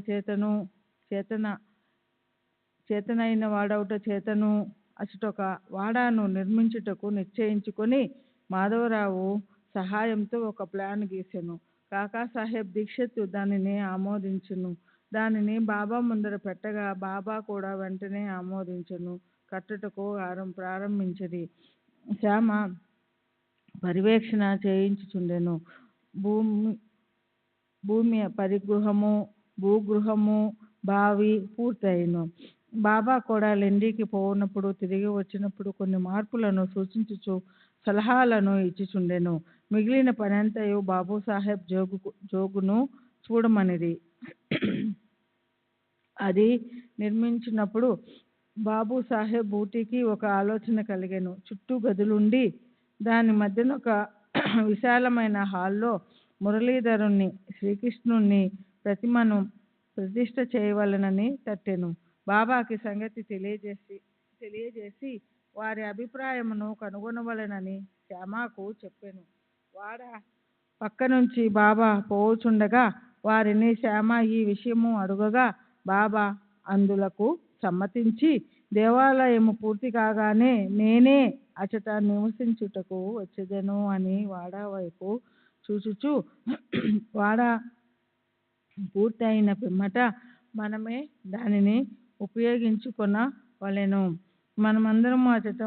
చేతనైన వాడవుట చేతను అచటొక వాడాను నిర్మించుటకు నిశ్చయించుకొని మాధవరావు సహాయంతో ఒక ప్లాన్ గీసెను. కాకాసాహెబ్ దీక్షిత్ దానిని ఆమోదించెను. దానిని బాబా ముందర పెట్టగా బాబా కూడా వెంటనే ఆమోదించెను. కట్టుటకు ప్రారంభించిరి. శ్యామ పర్యవేక్షణ చేయించుచుండెను. భూమి పరిగృహము, భూగృహము, బావి పూర్తయిను. బాబా కూడా లెండికి పోవునప్పుడు తిరిగి వచ్చినప్పుడు కొన్ని మార్పులను సూచించుచు సలహాలను ఇచ్చిచుండెను. మిగిలిన పనంతయు బాబూ సాహెబ్ జోగును చూడమనిది. అది నిర్మించినప్పుడు బాబూ సాహెబ్ బూటీకి ఒక ఆలోచన కలిగెను. చుట్టూ గదులుండి దాని మధ్యన ఒక విశాలమైన హాల్లో మురళీధరుణ్ణి, శ్రీకృష్ణుణ్ణి ప్రతిమను ప్రతిష్ఠ చేయవలనని తట్టెను. బాబాకి సంగతి తెలియజేసి వారి అభిప్రాయమును కనుగొనవలనని శ్యామకు చెప్పెను. వాడ పక్క నుంచి బాబా పోవుచుండగా వారిని శ్యామ ఈ విషయము అడుగగా బాబా అందులకు సమ్మతించి దేవాలయము పూర్తి కాగానే నేనే అచట నివసించుటకు వచ్చేదను అని వాడ వైపు చూచుచు వాడ పూర్తయిన పిమ్మట మనమే దానిని ఉపయోగించుకొనవలెను. మనమందరము అచట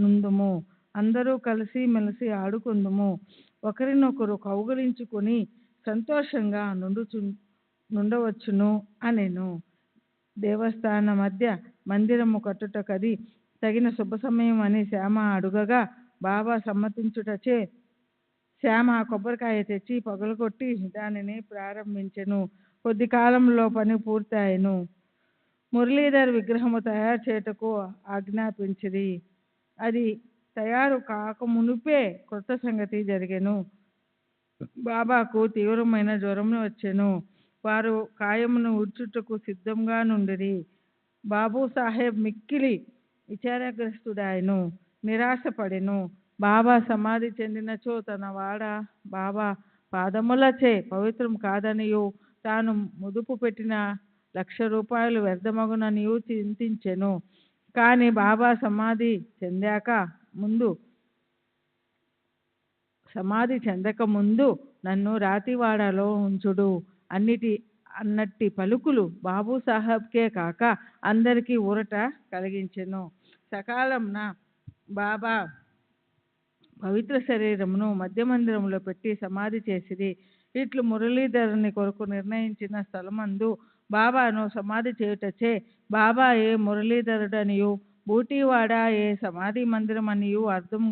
నుందుము, అందరూ కలిసి మెలిసి ఆడుకుందుము, ఒకరినొకరు కౌగిలించుకొని సంతోషంగా నుండవచ్చును అనెను. దేవస్థాన మధ్య మందిరము కట్టుటకది తగిన శుభ సమయం అని శ్యామ అడుగగా బాబా సమ్మతించుటచే శ్యామ కొబ్బరికాయ తెచ్చి పగలగొట్టి దానిని ప్రారంభించెను. కొద్ది కాలంలో పని పూర్తయిను. మురళీధర్ విగ్రహము తయారు చేయుటకు ఆజ్ఞాపించిరి. అది తయారు కాకమునుపే కొత్త సంగతి జరిగెను. బాబాకు తీవ్రమైన జ్వరం వచ్చెను. వారు కాయమును ఉడ్చుటకు సిద్ధంగా నుండిరి. బాబు సాహెబ్ మిక్కిలి విచారగ్రస్తుడాయను, నిరాశపడెను. బాబా సమాధి చెందినచో తన వాడ బాబా పాదములచే పవిత్రం కాదనియు తాను ముదుపు పెట్టిన 1,00,000 రూపాయలు వ్యర్థమగుననియు చింతించెను. కానీ బాబా సమాధి చెందక ముందు నన్ను రాతివాడలో ఉంచుడు అన్నట్టి పలుకులు బాబు సాహెబ్కే కాక అందరికీ ఊరట కలిగించెను. సకాలంన బాబా పవిత్ర శరీరమును మధ్య మందిరములో పెట్టి సమాధి చేసిరి. ఇట్లు మురళీధరుని కొరకు నిర్ణయించిన స్థలమందు బాబాను సమాధి చేయుటచే బాబా ఏ మురళీధరుడనియు బూటీవాడ ఏ సమాధి మందిరమనియు అర్థం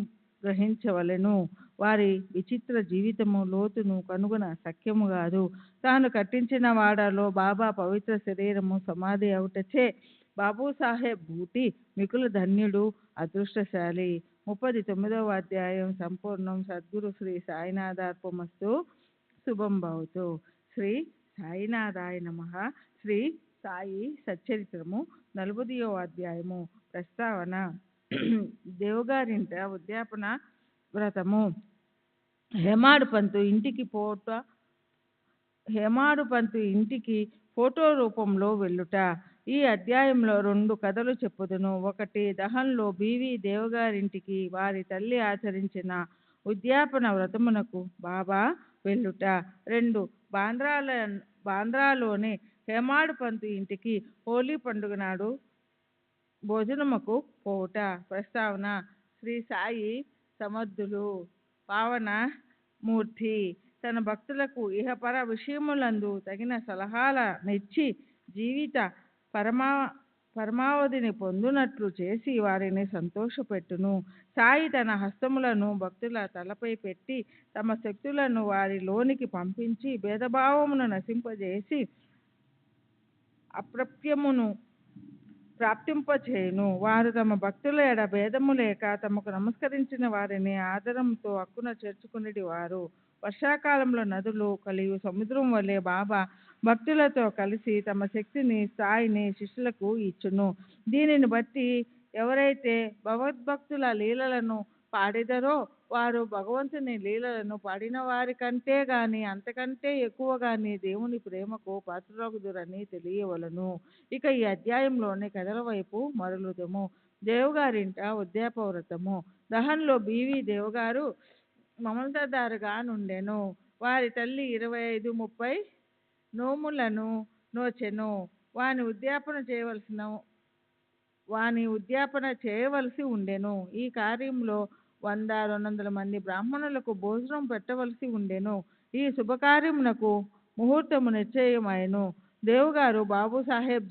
గ్రహించవలెను. వారి విచిత్ర జీవితము లోతును కనుగొన సఖ్యము కాదు. తాను కట్టించిన వాడలో బాబా పవిత్ర శరీరము సమాధి అవుటచే బాబు సాహెబ్ బూటి మికుల ధన్యుడు, అదృష్టశాలి. 39వ అధ్యాయం సంపూర్ణం. సద్గురు శ్రీ సాయినాథార్పణమస్తు. శుభం భవతు. శ్రీ సాయినాథాయ నమః. శ్రీ సాయి సచ్చరిత్రము 40వ అధ్యాయము. ప్రస్తావన. దేవగారింట ఉద్యాపన వ్రతము. హేమాడు పంతు ఇంటికి ఫోటో రూపంలో వెళ్ళుట. ఈ అధ్యాయంలో 2 కథలు చెప్పుదును. ఒకటి, దహన్లో బీవీ దేవగారింటికి వారి తల్లి ఆచరించిన ఉద్యాపన వ్రతమునకు బాబా వెళ్ళుట. 2, బాంద్రాలోని హేమాడు పంతు ఇంటికి హోలీ పండుగ నాడు భోజనముకు పోవుట. ప్రస్తావన. శ్రీ సాయి సమర్థులు, పావన మూర్తి తన భక్తులకు ఇహపర విషయములందు తగిన సలహాల నిచ్చి జీవిత పరమావధిని పొందునట్లు చేసి వారిని సంతోషపెట్టును. సాయి తన హస్తములను భక్తుల తలపై పెట్టి తమ శక్తులను వారి లోనికి పంపించి భేదభావమును నశింపజేసి అప్రాప్యమును ప్రాప్తింపచేయును. వారు తమ భక్తుల ఎడ భేదము లేక తమకు నమస్కరించిన వారిని ఆదరంతో హక్కున చేర్చుకునేటి వారు. వర్షాకాలంలో నదులు కలియు సముద్రం వలె బాబా భక్తులతో కలిసి తమ శక్తిని స్థాయిని శిష్యులకు ఇచ్చును. దీనిని బట్టి ఎవరైతే భగవద్భక్తుల లీలలను పాడిదరో వారు భగవంతుని లీలలను పాడిన వారి కంటే గాని అంతకంటే ఎక్కువ గాని దేవుని ప్రేమకు పాత్రులగుదురని తెలియవలను. ఇక ఈ అధ్యాయంలోని కథల వైపు మరలుదము. దేవగారింట ఉద్యాప వ్రతము. దహన్లో బీవీ దేవగారు మమతాదారుగా నుండెను. వారి తల్లి 25-30 నోములను నోచెను. వాని ఉద్యాపన చేయవలసి ఉండెను. ఈ కార్యంలో 100-200 మంది బ్రాహ్మణులకు భోజనం పెట్టవలసి ఉండెను. ఈ శుభకార్యమునకు ముహూర్తము నిశ్చయమైను. దేవగారు బాబు సాహెబ్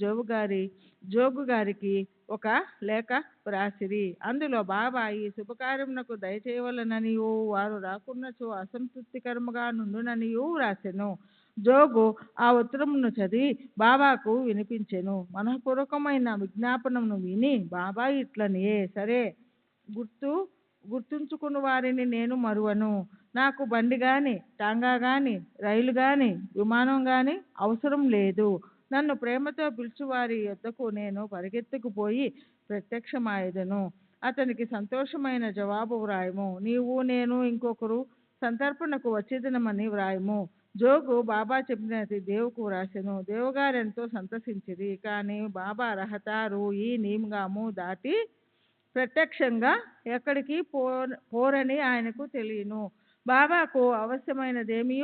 జోగు గారికి ఒక లేఖ వ్రాసిరి. అందులో బాబా ఈ శుభకార్యమునకు దయచేయవలననియు వారు రాకున్నచో అసంతృప్తికరముగా నుండుననియు వ్రాసెను. జోగు ఆ ఉత్తరమును చదివి బాబాకు వినిపించెను. మనఃపూర్వకమైన విజ్ఞాపనమును విని బాబా ఇట్లనియే, సరే, గుర్తుంచుకుని వారిని నేను మరువను. నాకు బండి గాని, టాంగా గాని, రైలు గాని, విమానం గాని అవసరం లేదు. నన్ను ప్రేమతో పిలుచువారి యొద్దకు నేను పరిగెత్తుకుపోయి ప్రత్యక్షమాయెదను. అతనికి సంతోషమైన జవాబు వ్రాయము. నీవు, నేను, ఇంకొకరు సంతర్పణకు వచ్చేదనమని వ్రాయము. జోగు బాబా చెప్పినది దేవుకు వ్రాసెను. దేవుగారు ఎంతో సంతసించిరి. కానీ బాబా రహతారు ఈ నీమ్గాము దాటి ప్రత్యక్షంగా ఎక్కడికి పోరని ఆయనకు తెలియను. బాబాకు అవశ్యమైనదేమీ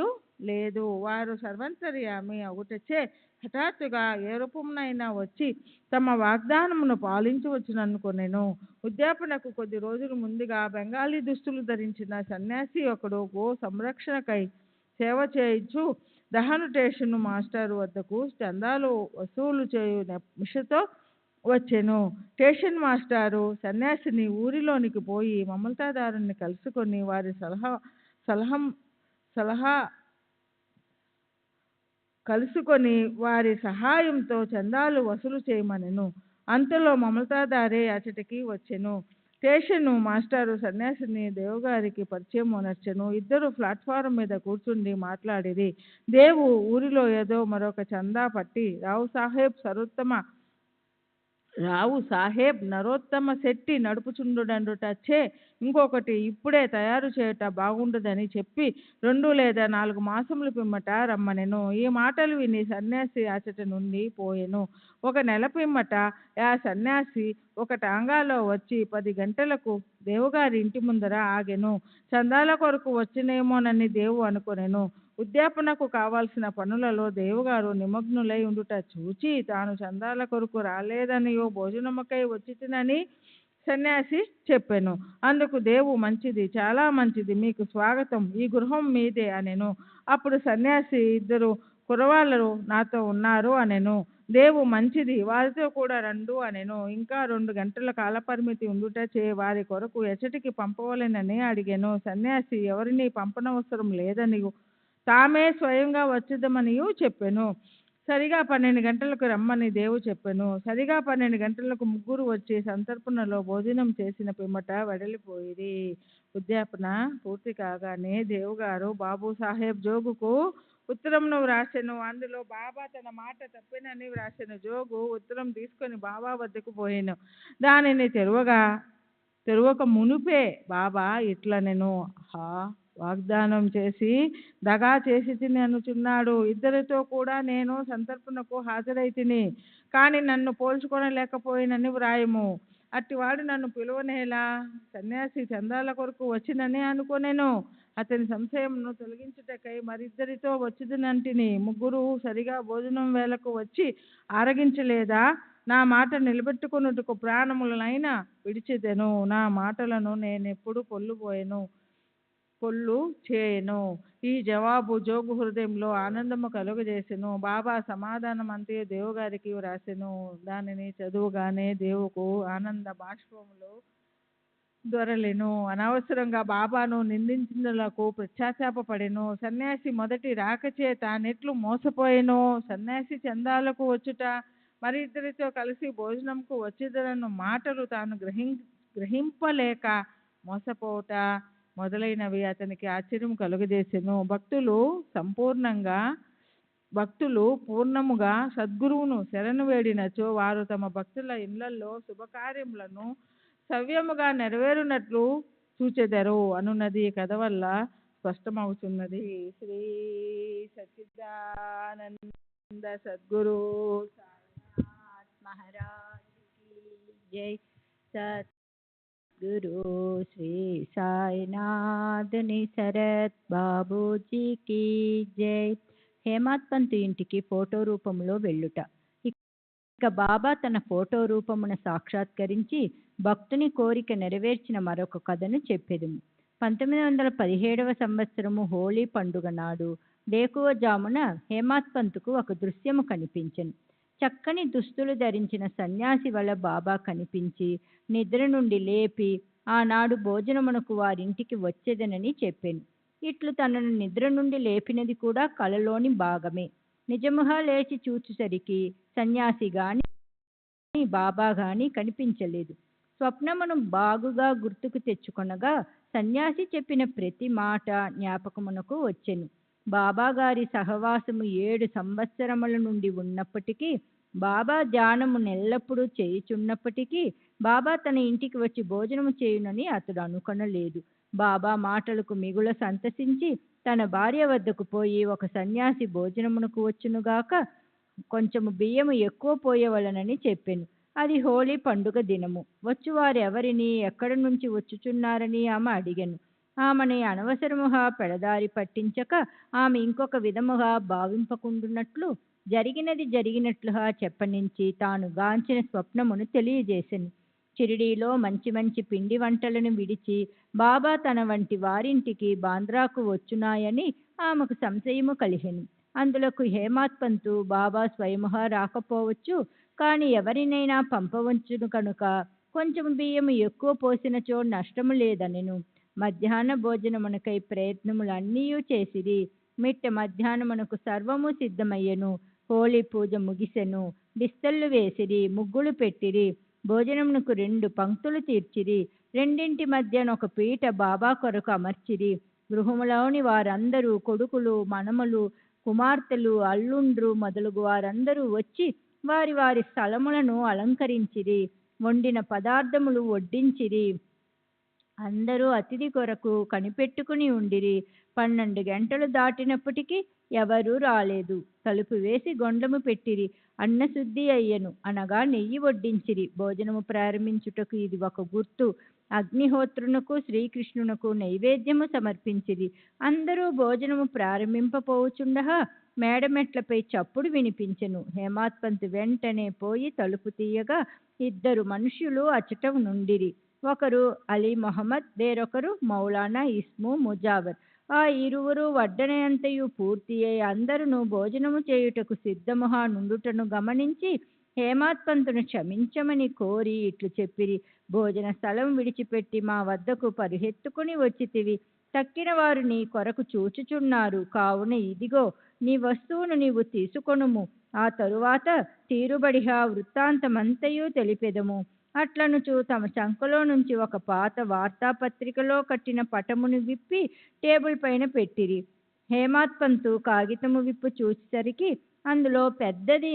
లేదు. వారు సర్వంతర్యామి అవుటచే హఠాత్తుగా ఏ రూపమునైనా వచ్చి తమ వాగ్దానమును పాలించవచ్చుననుకొనెను. ఉద్యాపనకు కొద్ది రోజుల ముందుగా బెంగాలీ దుస్తులు ధరించిన సన్యాసి ఒకడు గో సంరక్షణకై సేవ చేయించు దహను స్టేషన్ మాస్టర్ వద్దకు చందాలు వసూలు చేయు నిమిషతో వచ్చెను. స్టేషన్ మాస్టారు సన్యాసిని ఊరిలోనికి పోయి మమతాదారుని కలుసుకొని వారి సహాయంతో చందాలు వసూలు చేయమనెను. అంతలో మమతాదారే అచటికి వచ్చెను. స్టేషన్ మాస్టారు సన్యాసిని దేవుగారికి పరిచయం నచ్చను. ఇద్దరు ప్లాట్ఫారం మీద కూర్చుండి మాట్లాడిరి. దేవు ఊరిలో ఏదో మరొక చందా పట్టి రావు సాహెబ్ నరోత్తమ శెట్టి నడుపుచుండుటచే ఇంకొకటి ఇప్పుడే తయారు చేయట బాగుండదని చెప్పి 2 లేదా 4 మాసముల పిమ్మట రమ్మనెను. ఈ మాటలు విని సన్యాసి అచట నుండి పోయెను. 1 నెల పిమ్మట ఆ సన్యాసి ఒక టాంగాలో వచ్చి 10 గంటలకు దేవుగారి ఇంటి ముందర ఆగెను. చందాల కొరకు వచ్చినేమోనని దేవు అనుకొనెను. ఉద్యాపనకు కావాల్సిన పనులలో దేవుగారు నిమగ్నులై ఉండుట చూచి తాను చందాల కొరకు రాలేదనియో భోజనముకై వచ్చితినని సన్యాసి చెప్పెను. అందుకు దేవు మంచిది, చాలా మంచిది, మీకు స్వాగతం, ఈ గృహం మీదే అనెను. అప్పుడు సన్యాసి 2 కురవాళ్ళు నాతో ఉన్నారు అనెను. దేవు మంచిది, వారితో కూడా రండు అనెను. ఇంకా 2 గంటల కాలపరిమితి ఉండుటచే వారి కొరకు ఎచ్చటికి పంపవలెనని అడిగెను. సన్యాసి ఎవరిని పంపనవసరం లేదని తామే స్వయంగా వచ్చేదమనియు చెప్పెను. సరిగా 12 గంటలకు రమ్మని దేవు చెప్పెను. సరిగా 12 గంటలకు ముగ్గురు వచ్చి సంతర్పణలో భోజనం చేసిన పిమ్మట వెడలిపోయిరి. ఉద్యాపన పూర్తి కాగానే దేవుగారు బాబు సాహెబ్ జోగుకు ఉత్తరంను వ్రాసెను. అందులో బాబా తన మాట తప్పినని వ్రాసెను. జోగు ఉత్తరం తీసుకొని బాబా వద్దకు పోయెను. దానిని తెరవక మునుపే బాబా ఇట్లనెను, వాగ్దానం చేసి దగా చేసి తిని అనుచున్నాడు. ఇద్దరితో కూడా నేను సంతర్పణకు హాజరైతిని, కానీ నన్ను పోల్చుకొనలేకపోయినని వ్రాయము. అట్టివాడు నన్ను పిలువనేలా? సన్యాసి చందాల కొరకు వచ్చినని అనుకొనెను. అతని సంశయంను తొలగించుటకై మరిద్దరితో వచ్చిదనంటిని. ముగ్గురు సరిగా భోజనం వేళకు వచ్చి ఆరగించలేదా? నా మాట నిలబెట్టుకొనుటకు ప్రాణములనైనా విడిచెదెను. నా మాటలను నేనెప్పుడు పొల్లు చేయను. ఈ జవాబు జోగు హృదయంలో ఆనందము కలుగజేసెను. బాబా సమాధానం అంతే దేవుగారికి వ్రాసెను. దానిని చదువుగానే దేవుకు ఆనంద బాష్పములు దొరలెను. అనవసరంగా బాబాను నిందించినందులకు పశ్చాత్తాపపడెను. సన్యాసి మొదటి రాకచే తానెట్లు మోసపోయెనో, సన్యాసి చందాలకు వచ్చుట, మరి ఇద్దరితో కలిసి భోజనంకు వచ్చేదన్న మాటలు తాను గ్రహింపలేక మోసపోవుట మొదలైనవి అతనికి ఆశ్చర్యం కలుగజేసెను. భక్తులు పూర్ణముగా సద్గురువును శరణు వేడినచో వారు తమ భక్తుల ఇళ్లలో శుభకార్యములను సవ్యముగా నెరవేరునట్లు చూచెదరు అనున్నది ఈ కథ వల్ల స్పష్టమవుతున్నది. శ్రీ సచ్చిదానంద సద్గురు సాయినాథ్ మహారాజ్ की जय. सद्गुरु श्री సాయినాథ్ శరత్ బాబూజీకి జై. హేమాత్ పంత్ ఇంటికి ఫోటో రూపంలో వెళ్ళుట. ఇక బాబా తన ఫోటో రూపమున సాక్షాత్కరించి భక్తుని కోరిక నెరవేర్చిన మరొక కథను చెప్పెదము. 1917వ సంవత్సరము హోళీ పండుగ నాడు వేకువజామున హేమాత్ పంత్కు ఒక దృశ్యము కనిపించెను. చక్కని దుస్తులు ధరించిన సన్యాసి వల్ల బాబా కనిపించి నిద్ర నుండి లేపి ఆనాడు భోజనమునకు వారింటికి వచ్చేదనని చెప్పాను. ఇట్లు తనను నిద్ర నుండి లేపినది కూడా కలలోని భాగమే. నిజముగా లేచి చూచేసరికి సన్యాసి గాని బాబా గాని కనిపించలేదు. స్వప్నమును బాగుగా గుర్తుకు తెచ్చుకొనగా సన్యాసి చెప్పిన ప్రతి మాట జ్ఞాపకమునకు వచ్చెను. బాబా గారి సహవాసము 7 సంవత్సరముల నుండి ఉన్నప్పటికీ, బాబా ధ్యానము నెల్లప్పుడూ చేయుచున్నప్పటికీ బాబా తన ఇంటికి వచ్చి భోజనము చేయునని అతడు అనుకొనలేదు. బాబా మాటలకు మిగుల సంతసించి తన భార్య వద్దకు పోయి, ఒక సన్యాసి భోజనమునకు వచ్చునుగాక, కొంచెము బియ్యము ఎక్కువ పోయవలనని చెప్పెను. అది హోలీ పండుగ దినము. వచ్చువారు ఎవరిని, ఎక్కడ నుంచి వచ్చుచున్నారని ఆమె అడిగెను. ఆమెని అనవసరముగా పెడదారి పట్టించక, ఆమె ఇంకొక విధముగా భావింపకుండునట్లు జరిగినది జరిగినట్లుగా చెప్పనించి తాను గాంచిన స్వప్నమును తెలియజేసెను. షిరిడీలో మంచి మంచి పిండి వంటలను విడిచి బాబా తన వంటి వారింటికి బాంద్రాకు వచ్చునాయని ఆమెకు సంశయము కలిగెను. అందులకు హేమాత్ పంతు, బాబా స్వయముగా రాకపోవచ్చు, కానీ ఎవరినైనా పంపవచ్చును కనుక కొంచెం బియ్యము ఎక్కువ పోసినచో నష్టము లేదనెను. మధ్యాహ్న భోజనమునకై ప్రయత్నములన్నీ చేసిరి. మిట్ట మధ్యాహ్నమునకు సర్వము సిద్ధమయ్యెను. హోలీ పూజ ముగిసెను. బిస్తళ్ళు వేసిరి, ముగ్గులు పెట్టిరి. భోజనమునకు 2 పంక్తులు తీర్చిరి. రెండింటి మధ్యన ఒక పీట బాబా కొరకు అమర్చిరి. గృహములోని వారందరూ, కొడుకులు, మనములు, కుమార్తెలు, అల్లుండ్రు మొదలగు వారందరూ వచ్చి వారి వారి స్థలములను అలంకరించిరి. వండిన పదార్థములు వడ్డించిరి. అందరూ అతిథి కొరకు కనిపెట్టుకుని ఉండిరి. 12 గంటలు దాటినప్పటికీ ఎవరూ రాలేదు. తలుపు వేసి గొండ్లము పెట్టిరి. అన్నశుద్ధి అయ్యెను, అనగా నెయ్యి వడ్డించిరి. భోజనము ప్రారంభించుటకు ఇది ఒక గుర్తు. అగ్నిహోత్రునకు, శ్రీకృష్ణునకు నైవేద్యము సమర్పించిరి. అందరూ భోజనము ప్రారంభింపపోవుచుండగా మేడమెట్లపై చప్పుడు వినిపించెను. హేమాత్ పంత్ వెంటనే పోయి తలుపు తీయగా 2 మనుష్యులు అచట నుండిరి. ఒకరు అలీ మొహమ్మద్, వేరొకరు మౌలానా ఇస్ము ముజావర్. ఆ ఇరువురు వడ్డనయంతయు పూర్తి అయి అందరును భోజనము చేయుటకు సిద్ధముగా నుండుటను గమనించి హేమాత్ పంతును క్షమించమని కోరి ఇట్లు చెప్పిరి: భోజన స్థలం విడిచిపెట్టి మా వద్దకు పరిగెత్తుకుని వచ్చితివి. తక్కిన వారు నీ కొరకు చూచుచున్నారు. కావున ఇదిగో నీ వస్తువును నీవు తీసుకొనుము. ఆ తరువాత తీరుబడిగా వృత్తాంతమంతయు తెలిపెదము. అట్లనుచు తమ చంకలో నుంచి ఒక పాత వార్తాపత్రికలో కట్టిన పటమును విప్పి టేబుల్ పైన పెట్టిరి. హేమాత్ పంతు కాగితము విప్పు చూసేసరికి అందులో పెద్దది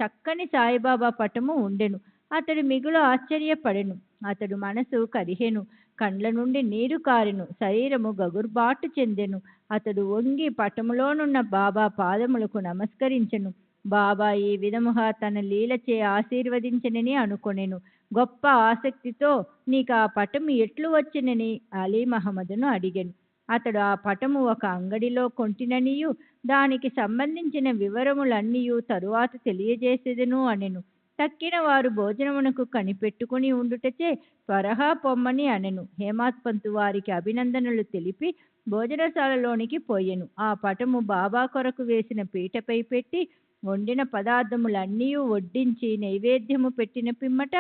చక్కని సాయిబాబా పటము ఉండెను. అతడు మిగులు ఆశ్చర్యపడెను. అతడు మనసు కరిహెను, కండ్ల నుండి నీరు కారెను, శరీరము గగుర్బాటు చెందెను. అతడు వంగి పటములోనున్న బాబా పాదములకు నమస్కరించెను. బాబా ఈ విధముగా తన లీలచే ఆశీర్వదించనని అనుకొనెను. గొప్ప ఆసక్తితో నీకు ఆ పటము ఎట్లు వచ్చినని అలీ మహమ్మదును అడిగెను. అతడు ఆ పటము ఒక అంగడిలో కొంటిననియు దానికి సంబంధించిన వివరములన్నీయు తరువాత తెలియజేసేదను అనెను. తక్కిన వారు భోజనమునకు కనిపెట్టుకుని ఉండుటచే త్వరగా పొమ్మని అనెను. హేమాత్ పంతు వారికి అభినందనలు తెలిపి భోజనశాలలోనికి పోయెను. ఆ పటము బాబా కొరకు వేసిన పీటపై పెట్టి వండిన పదార్థములన్నీ వడ్డించి నైవేద్యము పెట్టిన పిమ్మట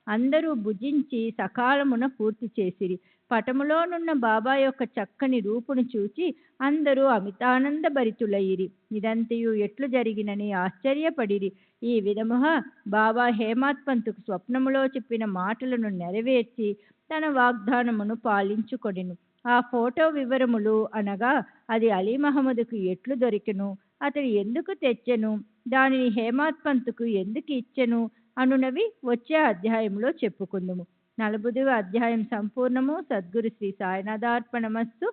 అందరూ భుజించి సకాలమున పూర్తి చేసిరి. పటములోనున్న బాబా యొక్క చక్కని రూపును చూచి అందరూ అమితానంద భరితులయ్యిరి. ఇదంతయు ఎట్లు జరిగినని ఆశ్చర్యపడిరి. ఈ విధముగా బాబా హేమాత్ పంతుకు స్వప్నములో చెప్పిన మాటలను నెరవేర్చి తన వాగ్దానమును పాలించుకొనెను. ఆ ఫోటో వివరములు అనగా అది అలీ మహమ్మదుకు ఎట్లు దొరికెను, అతడు ఎందుకు తెచ్చెను, దానిని హేమాత్ పంతుకు ఎందుకు ఇచ్చెను అనునవి వచ్చే అధ్యాయంలో చెప్పుకుందుము. 40వ అధ్యాయం సంపూర్ణము. సద్గురు శ్రీ సాయినాథార్పణమస్తు.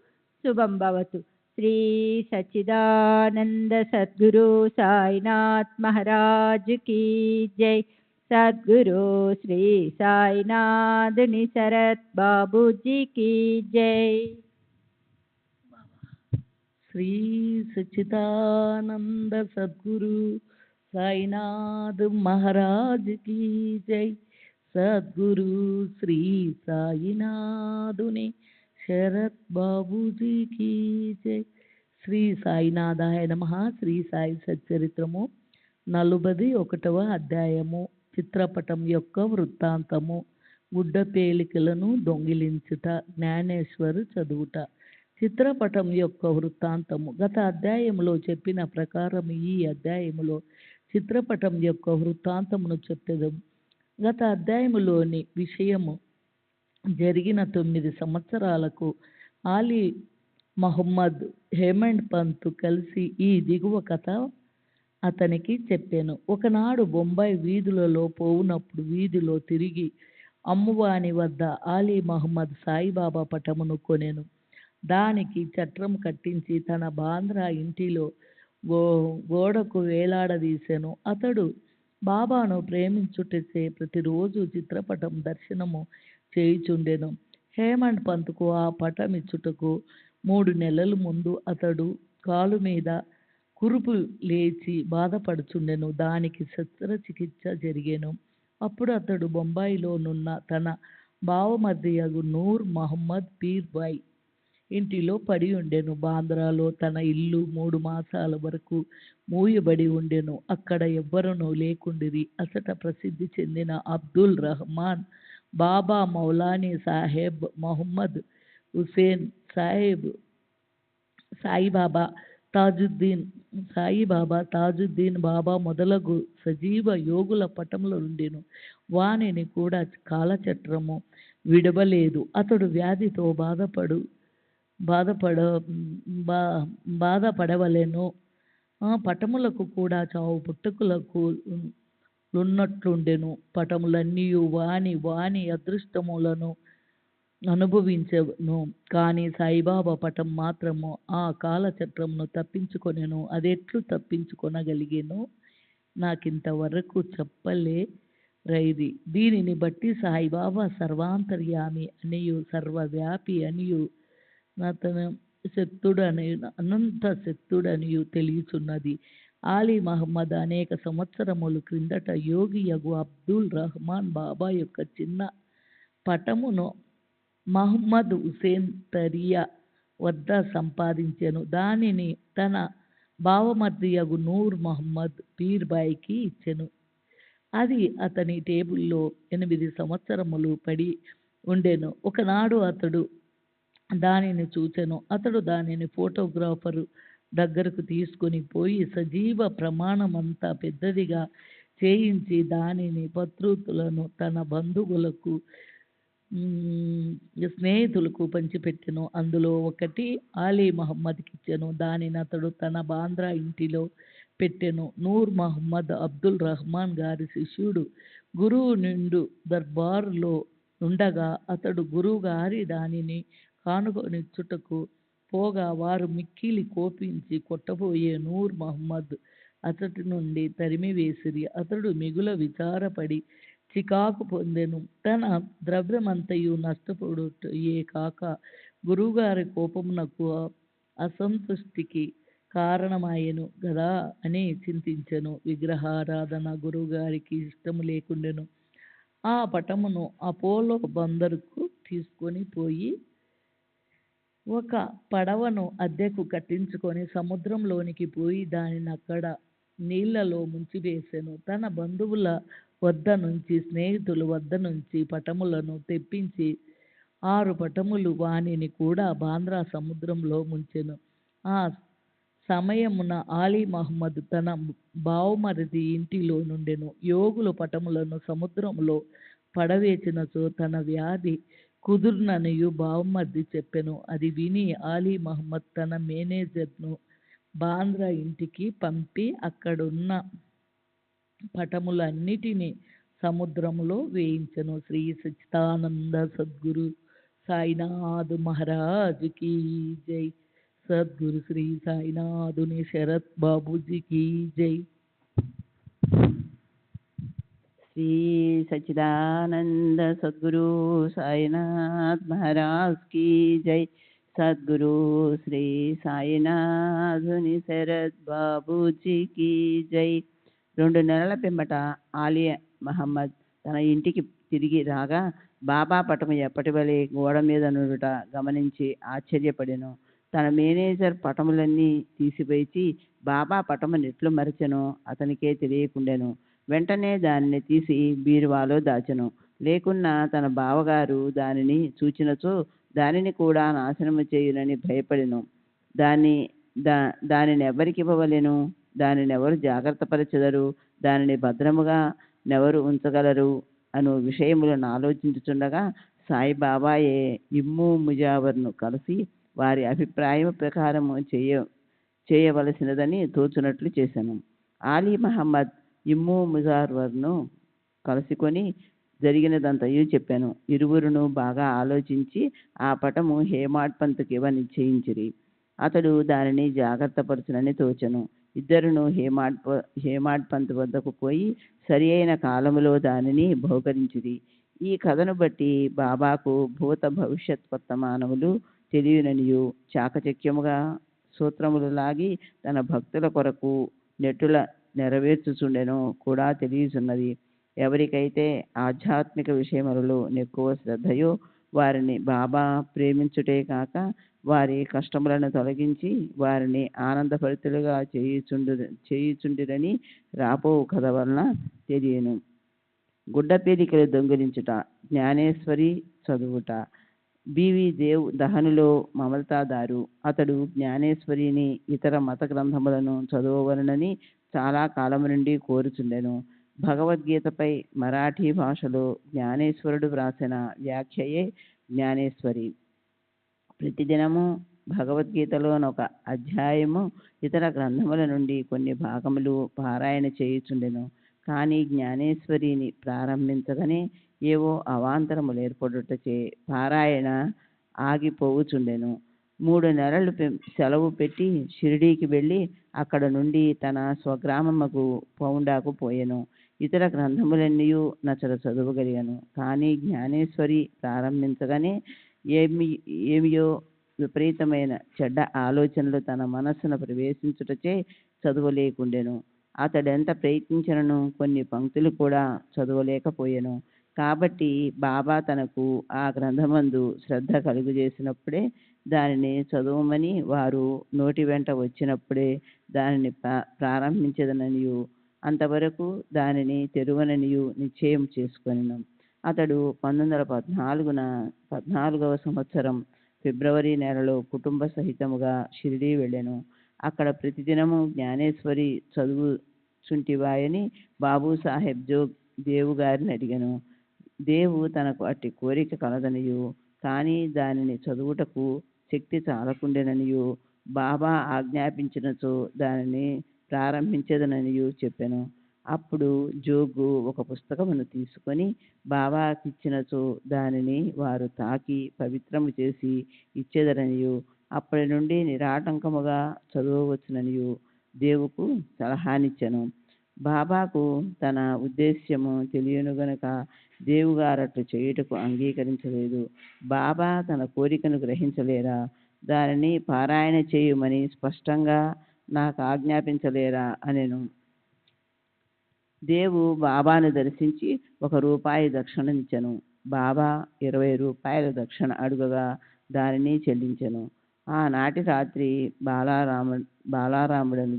శుభం భవతు. శ్రీ సచ్చిదానంద సద్గురు సాయినాథ్ మహారాజ్ కీ జై. సద్గురు శ్రీ సాయినాథుని శరత్ బాబూజీ కీ జై. శ్రీ సచ్చిదానంద సద్గురు సాయినాథ్ మహారాజ్ కీ జై. సద్గురు శ్రీ సాయినాథుని శరత్ బాబూజీ కీ జై. శ్రీ సాయినాథాయ నమః. శ్రీ సాయి సచ్చరిత్రము 41వ అధ్యాయము. చిత్రపటం యొక్క వృత్తాంతము. గుడ్డ పేలికలను దొంగిలించుట. జ్ఞానేశ్వరు చదువుట. చిత్రపటం యొక్క వృత్తాంతము. గత అధ్యాయములో చెప్పిన ప్రకారం ఈ అధ్యాయములో చిత్రపటం యొక్క వృత్తాంతమును చెప్పెదము. గత అధ్యాయములోని విషయము జరిగిన 9 సంవత్సరాలకు ఆలీ మహమ్మద్ హేమండ్ పంతు కలిసి ఈ దిగువ కథ అతనికి చెప్పాను. ఒకనాడు బొంబాయి వీధులలో పోవునప్పుడు వీధిలో తిరిగి అమ్మువాని వద్ద ఆలీ మహమ్మద్ సాయిబాబా పటమును కొనెను. దానికి చట్రం కట్టించి తన బాంద్రా ఇంటిలో గోడకు వేలాడదీసెను. అతడు బాబాను ప్రేమించుటచే ప్రతిరోజు చిత్రపటం దర్శనము చేయుచుండెను. హేమంత్ పంత్కు ఆ పటమిచ్చుటకు 3 నెలల ముందు అతడు కాలు మీద కురుపు లేచి బాధపడుచుండెను. దానికి శస్త్రచికిత్స జరిగెను. అప్పుడు అతడు బొంబాయిలోనున్న తన బావమరిదియగు నూర్ మహమ్మద్ పీర్ బాయ్ ఇంటిలో పడి ఉండెను. బాంద్రాలో తన ఇల్లు 3 మాసాల వరకు మూయబడి ఉండెను. అక్కడ ఎవ్వరునూ లేకుండిరి. అచట ప్రసిద్ధి చెందిన అబ్దుల్ రహమాన్ బాబా, మౌలానీ సాహెబ్, మహమ్మద్ హుసేన్ సాహెబ్, సాయిబాబా తాజుద్దీన్ బాబా మొదలగు సజీవ యోగుల పటములుండెను. వానిని కూడా కాలచట్రము విడవలేదు. అతడు వ్యాధితో బాధపడవలెను. పటములకు కూడా చావు పుట్టుకులకు లున్నట్లుండెను. పటములన్నీయు వాని అదృష్టములను అనుభవించెను. కానీ సాయిబాబా పటం మాత్రము ఆ కాలచట్రమును తప్పించుకొనెను. అదెట్లు తప్పించుకొనగలిగెనో నాకింతవరకు చెప్పలే రైది. దీనిని బట్టి సాయిబాబా సర్వాంతర్యామి అనియు సర్వవ్యాపి అనియు అనంత శక్తుడనియు తెలియచున్నది. ఆలీ మహమ్మద్ అనేక సంవత్సరములు క్రిందట యోగియగు అబ్దుల్ రహమాన్ బాబా యొక్క చిన్న పటమును మహమ్మద్ హుసేన్ తరియా వద్ద సంపాదించెను. దానిని తన బావమర్దియగు నూర్ మహమ్మద్ పీర్ బాయ్కి ఇచ్చెను. అది అతని టేబుల్లో 8 సంవత్సరములు పడి ఉండెను. ఒకనాడు అతడు దానిని చూచెను. అతడు దానిని ఫోటోగ్రాఫరు దగ్గరకు తీసుకొని పోయి సజీవ ప్రమాణమంతా పెద్దదిగా చేయించి దానిని పత్రుతులను తన బంధువులకు స్నేహితులకు పంచిపెట్టెను. అందులో ఒకటి ఆలీ మహమ్మద్కి ఇచ్చెను. దానిని అతడు తన బాంద్రా ఇంటిలో పెట్టెను. నూర్ మహమ్మద్ అబ్దుల్ రహమాన్ గారి శిష్యుడు గురువు నిండు దర్బారులో ఉండగా అతడు గురువు గారి దానిని కానుకొనిచ్చుటకు పోగా వారు మిక్కిలి కోపించి కొట్టబోయే నూర్ మహమ్మద్ అతడి నుండి తరిమివేసిరి. అతడు మిగుల విచారపడి చికాకు పొందెను. తన ద్రవ్యమంతయు నష్టపడుటయే కాక గురువుగారి కోపమునకు అసంతృష్టికి కారణమాయెను గదా అని చింతించెను. విగ్రహారాధన గురువుగారికి ఇష్టము లేకుండెను. ఆ పటమును అపోలో బందరుకు తీసుకొని పోయి ఒక పడవను అద్దెకు కట్టించుకొని సముద్రంలోనికి పోయి దానిని అక్కడ నీళ్లలో ముంచివేసెను. తన బంధువుల వద్ద నుంచి స్నేహితుల వద్ద నుంచి పటములను తెప్పించి 6 పటములు వానిని కూడా బాంద్రా సముద్రంలో ముంచెను. ఆ సమయమున ఆలీ మహమ్మద్ తన బావమరిది ఇంటిలో నుండెను. యోగుల పటములను సముద్రంలో పడవేసినచో తన వ్యాధి కుదురుననియు బావమరిది చెప్పెను. అది విని ఆలీ మహమ్మద్ తన మేనేజర్ను బాంద్రా ఇంటికి పంపి అక్కడున్న పటములన్నిటినీ సముద్రములో వేయించెను. శ్రీ సచ్చిదానంద సద్గురు సాయినాథ్ మహారాజుకి జై. సద్గురు శ్రీ సాయినాథుని శరత్ బాబూజీకి జై. श्री सच्चिदानंद सद्गुरु साईनाथ महाराज की जय. सद्गुरु श्री సాయినాథుని శరత్ బాబూజీకి జై. 2 నెలల పిమ్మట ఆలీ మహమ్మద్ తన ఇంటికి తిరిగి రాగా బాబా పటము ఎప్పటి వలె గోడ మీద నుండుట గమనించి ఆశ్చర్యపడెను. తన మేనేజర్ పటములన్నీ తీసివేసి బాబా పటము నెట్లు మరచెను అతనికే తెలియకుండెను. వెంటనే దానిని తీసి బీరువాలో దాచెను. లేకున్నా తన బావగారు దానిని చూచినచో దానిని కూడా నాశనము చేయునని భయపడెను. దానిని ఎవరికి ఇవ్వవలెను? దానిని ఎవరు జాగ్రత్త పరచెదరు? దానిని భద్రముగా నెవరు ఉంచగలరు అను విషయములను ఆలోచించుచుండగా సాయిబాబాయే ఇమ్ము ముజావర్ను కలిసి వారి అభిప్రాయం ప్రకారము చేయవలసినదని తోచునట్లు చేశాను. ఆలీ మహమ్మద్ ఇమ్ము ముజావర్ను కలుసుకొని జరిగినదంతయు చెప్పాను. ఇరువురును బాగా ఆలోచించి ఆ పటము హేమాడ్ పంతుకివ నిశ్చయించిరి. అతడు దానిని జాగ్రత్తపరచునని తోచెను. ఇద్దరును హేమాడ్ పంతు వద్దకు పోయి సరి అయిన కాలములో దానిని బహుకరించిరి. ఈ కథను బట్టి బాబాకు భూత భవిష్యత్ వర్తమానములు తెలియననియు చాకచక్యముగా సూత్రములు లాగి తన భక్తుల కొరకు నెట్టుల నెరవేర్చుచుండెను కూడా తెలియచున్నది. ఎవరికైతే ఆధ్యాత్మిక విషయములలో ఎక్కువ శ్రద్ధయో వారిని బాబా ప్రేమించుటే కాక వారి కష్టములను తొలగించి వారిని ఆనందభరితులుగా చేయుచుండిరని రాపో కథ వలన తెలియను. గుడ్డపేలికలు దొంగిలించుట, జ్ఞానేశ్వరి చదువుట. బివి దేవ్ దహనులో మమతాదారు. అతడు జ్ఞానేశ్వరిని ఇతర మత గ్రంథములను చదవవలనని చాలా కాలము నుండి కోరుచుండెను. భగవద్గీతపై మరాఠీ భాషలో జ్ఞానేశ్వరుడు వ్రాసిన వ్యాఖ్యయే జ్ఞానేశ్వరి. ప్రతిదినము భగవద్గీతలోనొక అధ్యాయము, ఇతర గ్రంథముల నుండి కొన్ని భాగములు పారాయణ చేయుచుండెను. కానీ జ్ఞానేశ్వరిని ప్రారంభించగానే ఏవో అవాంతరములు ఏర్పడుటచే పారాయణ ఆగిపోవుచుండెను. 3 నెలలు సెలవు పెట్టి షిరిడీకి వెళ్ళి అక్కడ నుండి తన స్వగ్రామముకు పౌండాకు పోయెను. ఇతర గ్రంథములన్నీయూ నచట చదువగలిగను. కానీ జ్ఞానేశ్వరి ప్రారంభించగానే ఏమియో విపరీతమైన చెడ్డ ఆలోచనలు తన మనస్సును ప్రవేశించుటచే చదవలేకుండెను. అతడెంత ప్రయత్నించినను కొన్ని పంక్తులు కూడా చదవలేకపోయెను. కాబట్టి బాబా తనకు ఆ గ్రంథమందు శ్రద్ధ కలుగజేసినప్పుడే దానిని చదవమని, వారు నోటి వెంట వచ్చినప్పుడే దానిని ప్రారంభించదననియు అంతవరకు దానిని తెరువననియు నిశ్చయం చేసుకొనెను. అతడు 1914వ సంవత్సరం ఫిబ్రవరి నెలలో కుటుంబ సహితముగా షిరిడీ వెళ్ళెను. అక్కడ ప్రతిదినము జ్ఞానేశ్వరి చదువుచుంటివాయని బాబూసాహెబ్ దేవు గారిని అడిగెను. దేవు తనకు అట్టి కోరిక కలదనియు కానీ దానిని చదువుటకు శక్తి చాలకుండెననియు బాబా ఆజ్ఞాపించినచో దానిని ప్రారంభించదననియు చెప్పెను. అప్పుడు జోగు ఒక పుస్తకమును తీసుకొని బాబాకిచ్చినచో దానిని వారు తాకి పవిత్రము చేసి ఇచ్చెదరనియు అప్పటి నుండి నిరాటంకముగా చదవవచ్చుననియు దేవుకు సలహానిచ్చెను. బాబాకు తన ఉద్దేశ్యము తెలియను గనుక దేవుగారట్లు చేయుటకు అంగీకరించలేదు. బాబా తన కోరికను గ్రహించలేరా? దానిని పారాయణ చేయుమని స్పష్టంగా నాకు ఆజ్ఞాపించలేరా అనెను. దేవు బాబాను దర్శించి ₹1 దక్షిణనిచ్చెను. బాబా ₹20 దక్షిణ అడుగగా దానిని చెల్లించెను. ఆనాటి రాత్రి బాలారాముడను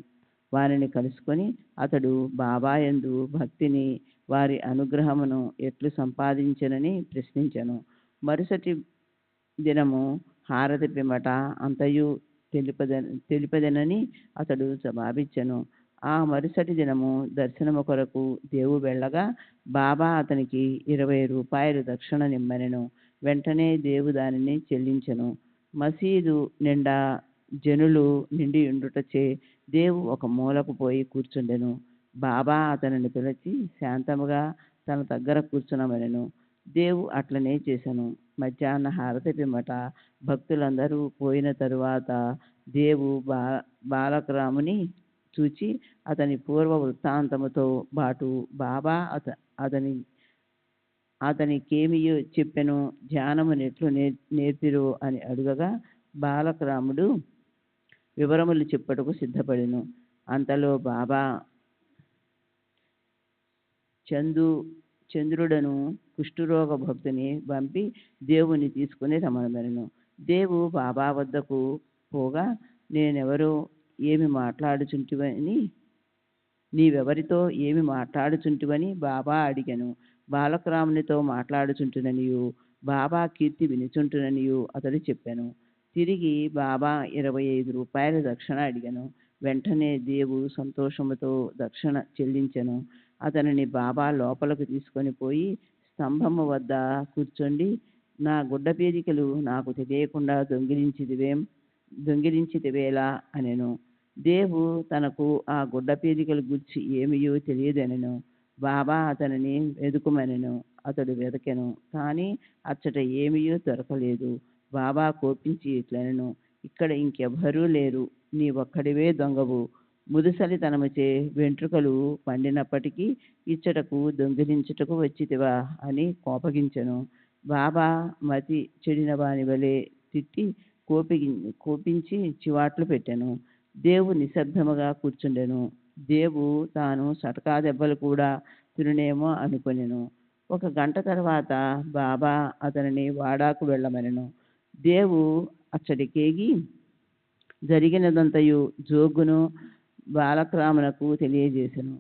వారిని కలుసుకొని అతడు బాబా యందు భక్తిని, వారి అనుగ్రహమును ఎట్లు సంపాదించెనని ప్రశ్నించెను. మరుసటి దినము హారతి పిమ్మట అంతయు తెలిపదెనని అతడు జవాబిచ్చెను. ఆ మరుసటి దినము దర్శనము కొరకు దేవు వెళ్ళగా బాబా అతనికి ₹20 దక్షిణ నిమ్మనెను. వెంటనే దేవు దానిని చెల్లించెను. మసీదు నిండా జనులు నిండియుండుటచే దేవు ఒక మూలకు పోయి కూర్చుండెను. బాబా అతనిని పిలిచి శాంతముగా తన దగ్గర కూర్చునమనెను. దేవు అట్లనే చేసెను. మధ్యాహ్న హారతి పిమ్మట భక్తులందరూ పోయిన తరువాత దేవు బాలకరాముని చూచి అతని పూర్వ వృత్తాంతముతో బాటు బాబా అతనికేమియో చెప్పెను. ధ్యానమునెట్లు నేర్పిరో అని అడుగగా బాలకరాముడు వివరములు చెప్పుటకు సిద్ధపడెను. అంతలో బాబా చంద్రుడను కుష్ఠరోగ భక్తుని పంపి దేవుని తీసుకుని రమ్మనెను. దేవు బాబా వద్దకు పోగా నేనెవరో ఏమి మాట్లాడుచుంటివని నీవెవరితో ఏమి మాట్లాడుచుంటివని బాబా అడిగెను. బాలకరామునితో మాట్లాడుచుంటుననియు బాబా కీర్తి వినుచుంటుననియు అతడు చెప్పెను. తిరిగి బాబా ₹25 దక్షిణ అడిగెను. వెంటనే దేవు సంతోషముతో దక్షిణ చెల్లించెను. అతనిని బాబా లోపలకు తీసుకొని పోయి స్తంభము వద్ద కూర్చొండి నా గుడ్డపేదికలు నాకు తెలియకుండా దొంగిలించితివేలా అనెను. దేవు తనకు ఆ గుడ్డపేదికల గూర్చి ఏమియో తెలియదనెను. బాబా అతనిని వెదుకుమనెను. అతడు వెదకెను, కానీ అచ్చట ఏమీయూ దొరకలేదు. బాబా కోపించి ఇట్లనెను, ఇక్కడ ఇంకెవ్వరూ లేరు, నీ ఒక్కడివే దొంగవు. ముదుసలితనముచే వెంట్రుకలు పండినప్పటికీ ఇచ్చటకు దొంగిలించుటకు వచ్చితివా అని కోపగించెను. బాబా మతి చెడిన వాని వలె తిట్టి కోపించి చివాట్లు పెట్టెను. దేవు నిశ్శబ్దముగా కూర్చుండెను. దేవు తాను సటకా దెబ్బలు కూడా తిరునేమో అనుకొనెను. 1 గంట తర్వాత బాబా అతనిని వాడాకు వెళ్ళమనెను. దేవు అచ్చటికేగి జరిగినదంతయు జోగును బాలక్రామునకు తెలియజేసెను.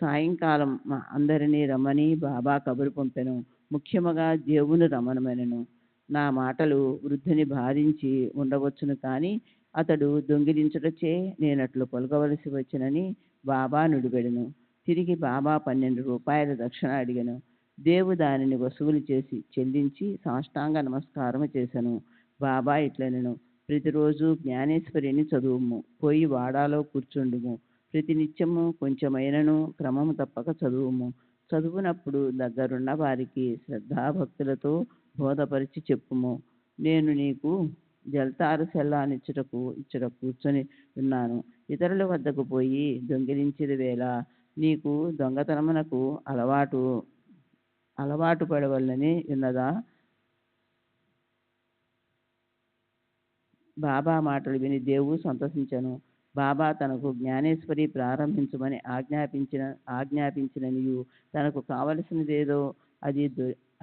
సాయంకాలం అందరినీ రమ్మని బాబా కబురు పంపెను. ముఖ్యముగా దేవుని రమ్మనమనెను. నా మాటలు వృద్ధుని బాధించి ఉండవచ్చును, కానీ అతడు దొంగిలించుటచే నేనట్లు పలుకవలసి వచ్చినని బాబా నుడిబెడెను. తిరిగి బాబా 12 రూపాయల దక్షిణ అడిగెను. దేవు దానిని వసూలు చేసి చెల్లించి సాష్టాంగ నమస్కారము చేసెను. బాబా ఇట్లనెను, ప్రతిరోజు జ్ఞానేశ్వరిని చదువుము, పోయి వాడాలో కూర్చుండుము. ప్రతినిత్యము కొంచెమైనను క్రమము తప్పక చదువుము. చదువునప్పుడు దగ్గరున్న వారికి శ్రద్ధాభక్తులతో బోధపరిచి చెప్పుము. నేను నీకు జల్తారు సెల్లానిచ్చుటకు ఇచ్చట కూర్చొని ఉన్నాను. ఇతరుల వద్దకు పోయి దొంగిలించేది వేళ నీకు దొంగతనమునకు అలవాటు పడవలనని ఉన్నదా? బాబా మాటలు విని దేవు సంతోషించెను. బాబా తనకు జ్ఞానేశ్వరి ప్రారంభించమని ఆజ్ఞాపించిననియు తనకు కావలసినదేదో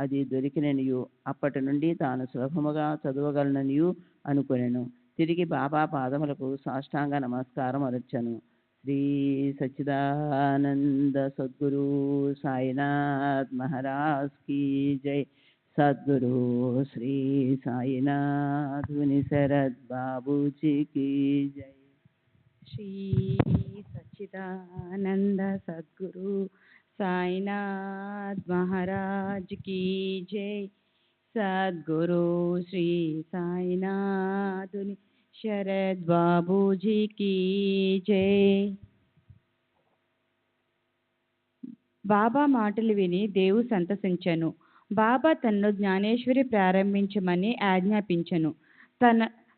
అది దొరికిననియు అప్పటి నుండి తాను సులభముగా చదవగలననియు అనుకొనెను. తిరిగి బాబా పాదములకు సాష్టాంగ నమస్కారం అర్చను. శ్రీ సచ్చిదానంద సద్గురు సాయినాథ్ మహారాజ్ కీ జై. సద్గురు శ్రీ సాయినాథ్ ముని శరద్ బాబూజీ కీ జై. శ్రీ సచ్చిదానంద సద్గురు సాయినాథ్ మహారాజ్ కీ జై. సద్గురు శ్రీ సాయినాథుని శరద్ బాబూజీ కీ జై. బాబా మాటలు విని దేవు సంతసించెను. బాబా తనను జ్ఞానేశ్వరి ప్రారంభించమని ఆజ్ఞాపించెను.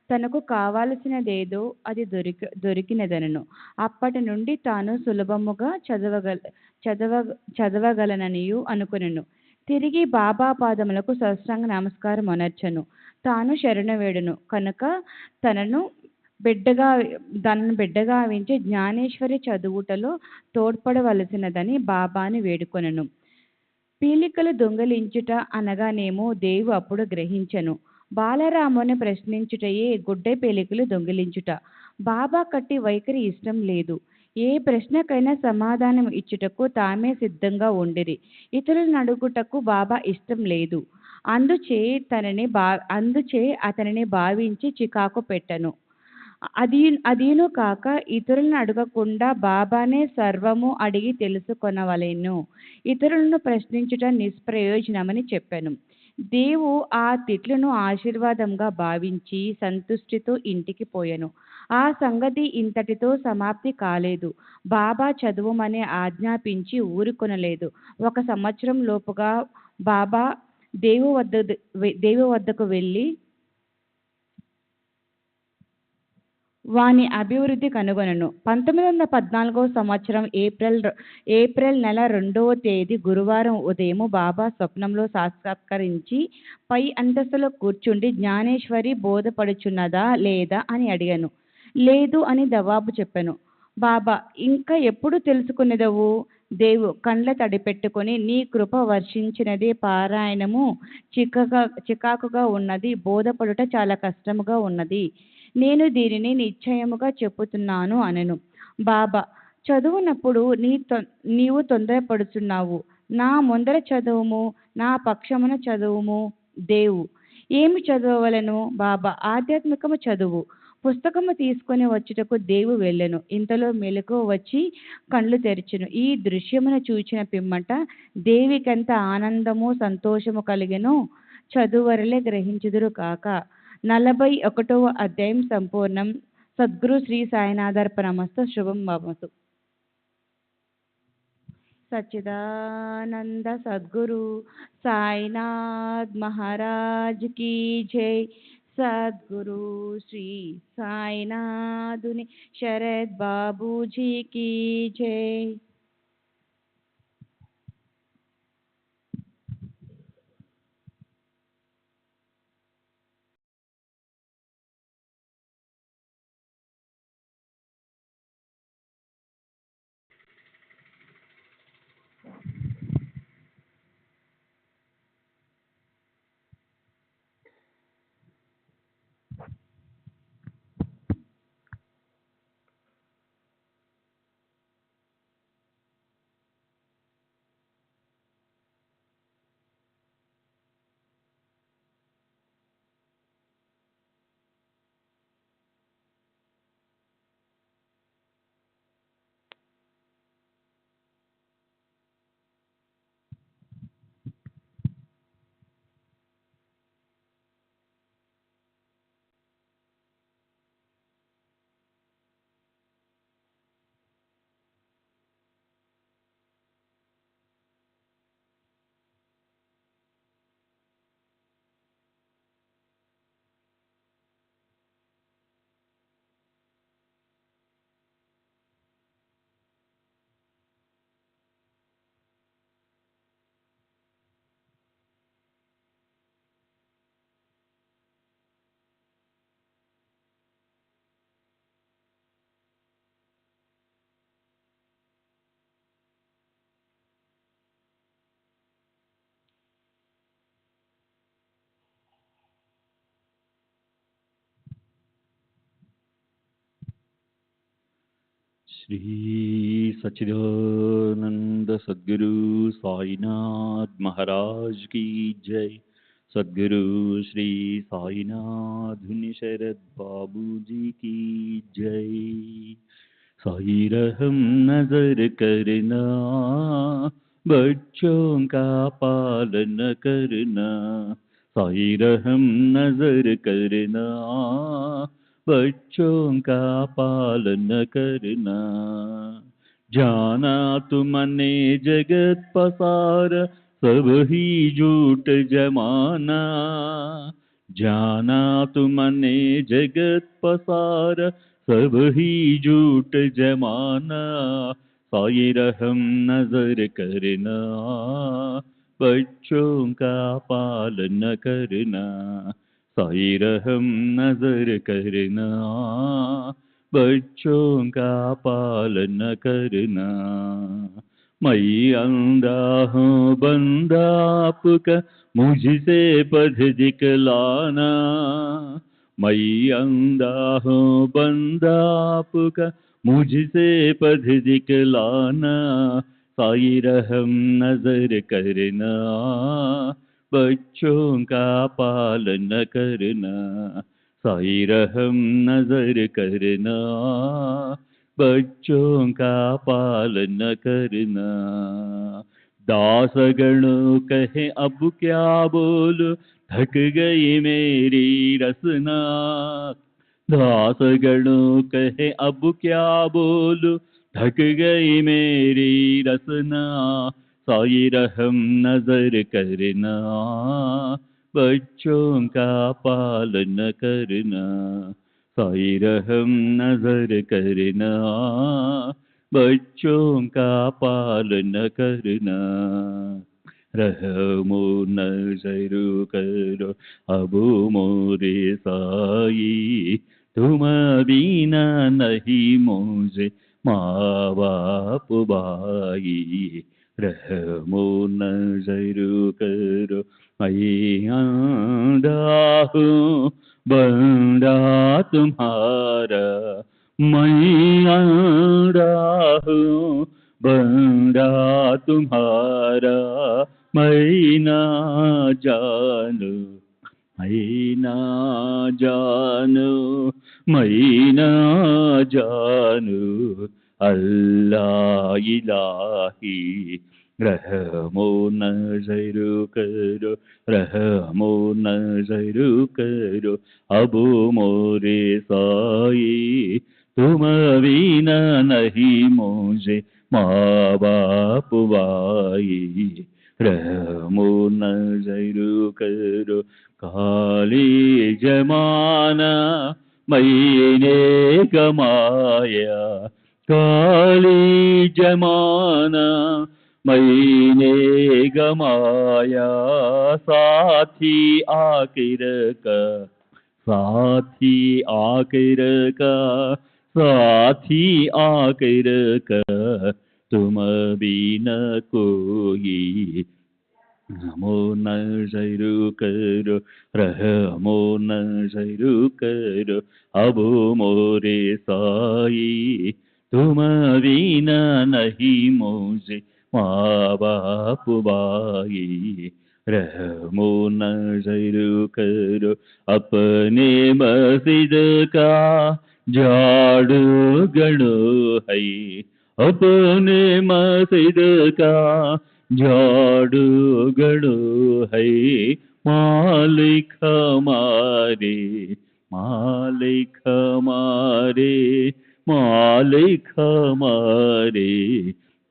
తనకు కావలసినదేదో అది దొరికినదనను. అప్పటి నుండి తాను సులభముగా చదవగలననియు అనుకొనెను. తిరిగి బాబా పాదములకు సాష్టాంగ నమస్కారం అనర్చను. తాను శరణు వేడును కనుక తనను బిడ్డగా వించి జ్ఞానేశ్వరి చదువుటలో తోడ్పడవలసినదని బాబాని వేడుకొనెను. పీలికలు దొంగిలించుట అనగానేమో దేవు అప్పుడు గ్రహించెను. బాలరాముని ప్రశ్నించుటయే గుడ్డె పేలికలు దొంగిలించుట. బాబా కట్టి వైఖరి ఇష్టం లేదు. ఏ ప్రశ్నకైనా సమాధానం ఇచ్చుటకు తామే సిద్ధంగా ఉండిరి. ఇతరులను అడుగుటకు బాబా ఇష్టం లేదు. అందుచే అతనిని భావించి చికాకు పెట్టను. అదీను కాక ఇతరులను అడగకుండా బాబానే సర్వము అడిగి తెలుసుకొనవలెను. ఇతరులను ప్రశ్నించుట నిష్ప్రయోజనమని చెప్పాను. దేవు ఆ తిట్లను ఆశీర్వాదంగా భావించి సంతుష్టితో ఇంటికి పోయెను. ఆ సంగతి ఇంతటితో సమాప్తి కాలేదు. బాబా చదువుమని ఆజ్ఞాపించి ఊరుకొనలేదు. 1 సంవత్సరం లోపుగా బాబా దేవు వద్దకు వెళ్ళి వాని అభివృద్ధి కనుగొనెను. 1914 సంవత్సరం ఏప్రిల్ నెల 2వ తేదీ గురువారం ఉదయం బాబా స్వప్నంలో సాక్షాత్కరించి పై అంతస్తులో కూర్చుండి జ్ఞానేశ్వరి బోధపడుచున్నదా లేదా అని అడిగాను. లేదు అని జవాబు చెప్పాను. బాబా, ఇంకా ఎప్పుడు తెలుసుకునేదవు? దేవు కండ్ల తడిపెట్టుకొని, నీ కృప వర్షించినదే పారాయణము చికాకుగా ఉన్నది, బోధపడుట చాలా కష్టముగా ఉన్నది. నేను దీనిని నిశ్చయముగా చెప్పుతున్నాను అనెను. బాబా, చదువునప్పుడు నీవు తొందరపడుచున్నావు. నా ముందర చదువుము, నా పక్షమున చదువుము. దేవు, ఏమి చదవవలను? బాబా, ఆధ్యాత్మికము చదువు. పుస్తకము తీసుకొని వచ్చుటకు దేవు వెళ్ళెను. ఇంతలో మెలకువ వచ్చి కళ్ళు తెరిచెను. ఈ దృశ్యమును చూచిన పిమ్మట దేవికెంత ఆనందము సంతోషము కలిగెనో చదువరలే గ్రహించుదురు కాక. 41వ అధ్యాయం సంపూర్ణం. సద్గురు శ్రీ సాయినాథార్పణమస్తు. శుభం భవతు. सच्चिदानंद सद्गुरु साईनाथ महाराज की जय। सद्गुरु श्री साईनाथुनि शरद बाबू जी की जय। श्री सच्चिदानंद सद्गुरु साईनाथ महाराज की जय। सद्गुरु श्री साईनाथ शरद बाबू जी की जय। साई रहम नजर करना, बच्चों का पालन करना। साई रहम नजर करना, बच्चों का पालन करना। जाना तुमने जगत पसार, सब ही झूठ जमाना। जाना तुमने जगत पसार, सब ही झूठ जमाना। साई रहम नजर करना, बच्चों का पालन करना। साई रहम नजर करना, बच्चों का पालन करना। मैं अंधा हूँ बंदा आपका, मुझसे पथ दिखलाना। मैं अंधा हूँ बंदा आपका, मुझसे पथ दिखलाना। साई रहम नजर करना, बच्चों का पालन करना। साई रहम नजर करना, बच्चों का पालन करना। दासगणों कहे अब क्या बोलूं, थक गई मेरी रसना। दासगणों कहे अब क्या बोलूं, थक गई मेरी रसना। साई रहम नजर करना, बच्चों का पालन करना। साई रहम नजर करना, बच्चों का पालन करना। रहमो नजर करो अब मोरे साई, तुम बिना नहीं मुझे माँ बाप भाई। रहमो नजर करो, मैं अंधा हूँ बंदा तुम्हारा। मैं अंधा हूँ बंदा तुम्हारा। मैं ना जानू, मैं ना जानू, मैं ना जानू अल्लाह इलाही। रहमो नजर करो, रहमो नजर करो अब मोरे साई, तुम बिना नहीं मुझे माँ बाप भाई रहमो नजर करो काली जमाना मैंने कमाया काली जमाना मैंने गमाया साथी आखिर का साथी आखिर का साथी आखिर का तुम बिना कोई रहमो नजर करो रहमो नजर करो अब मोरे साई तुम बिना नहीं मुझे माँ बाप भाई रहमो नजर करो अपने मस्जिद का झाड़ू गणो है अपने मस्जिद का झाड़ू गणो है मालिक हमारे मालिक हमारे मालिक हमारे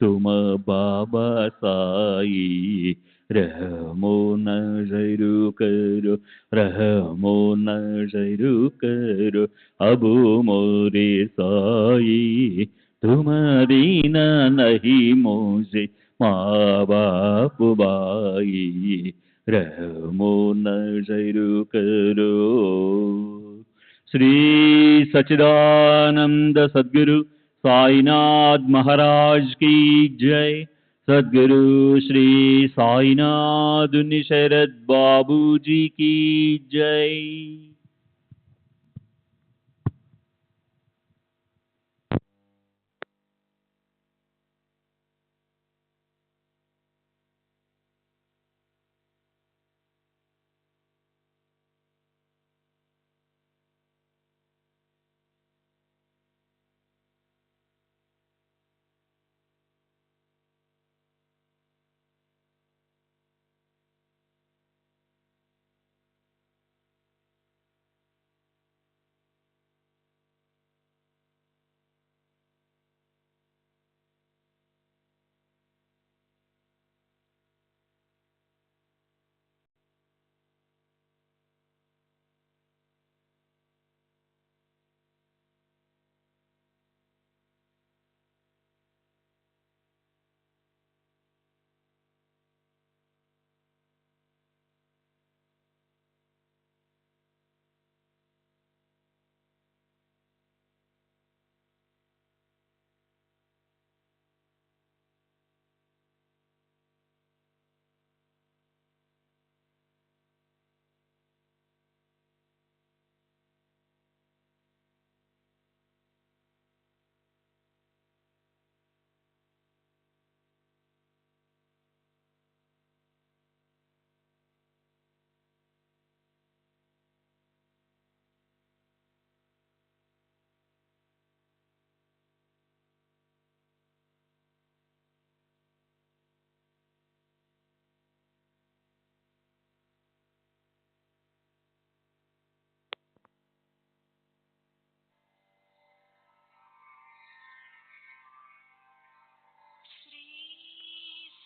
तुम बाबा साई रहमो नजर करो रहमो नजर करो अब मोरे साई तुम बिना नहीं मुझे माँ बाप भाई रहमो नजर करो। श्री सच्चिदानंद सद्गुरु साईनाथ महाराज की जय। सद्गुरु श्री साईनाथ शरद बाबू जी की जय।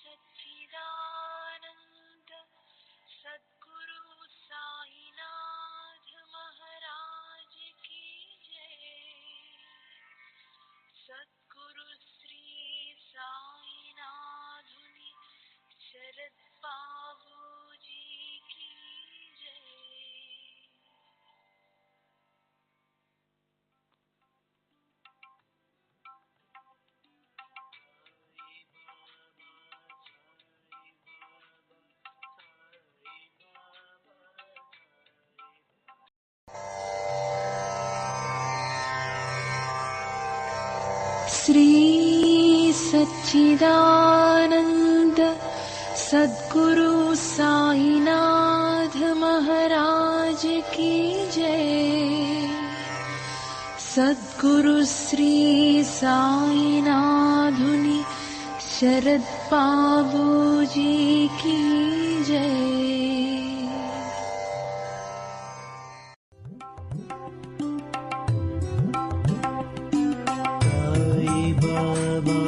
सच्चिदानंद सद्गुरु साईनाथ महाराज की जय। सद्गुरु श्री साईनाथुनि शरद बाबू जी की जय। श्री सच्चिदानंद सद्गुरु साईनाथ महाराज की जय। सद्गुरु श्री साईनाथुनि शरद बाबू जी की जय। Sai Baba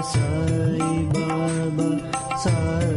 Sai Baba,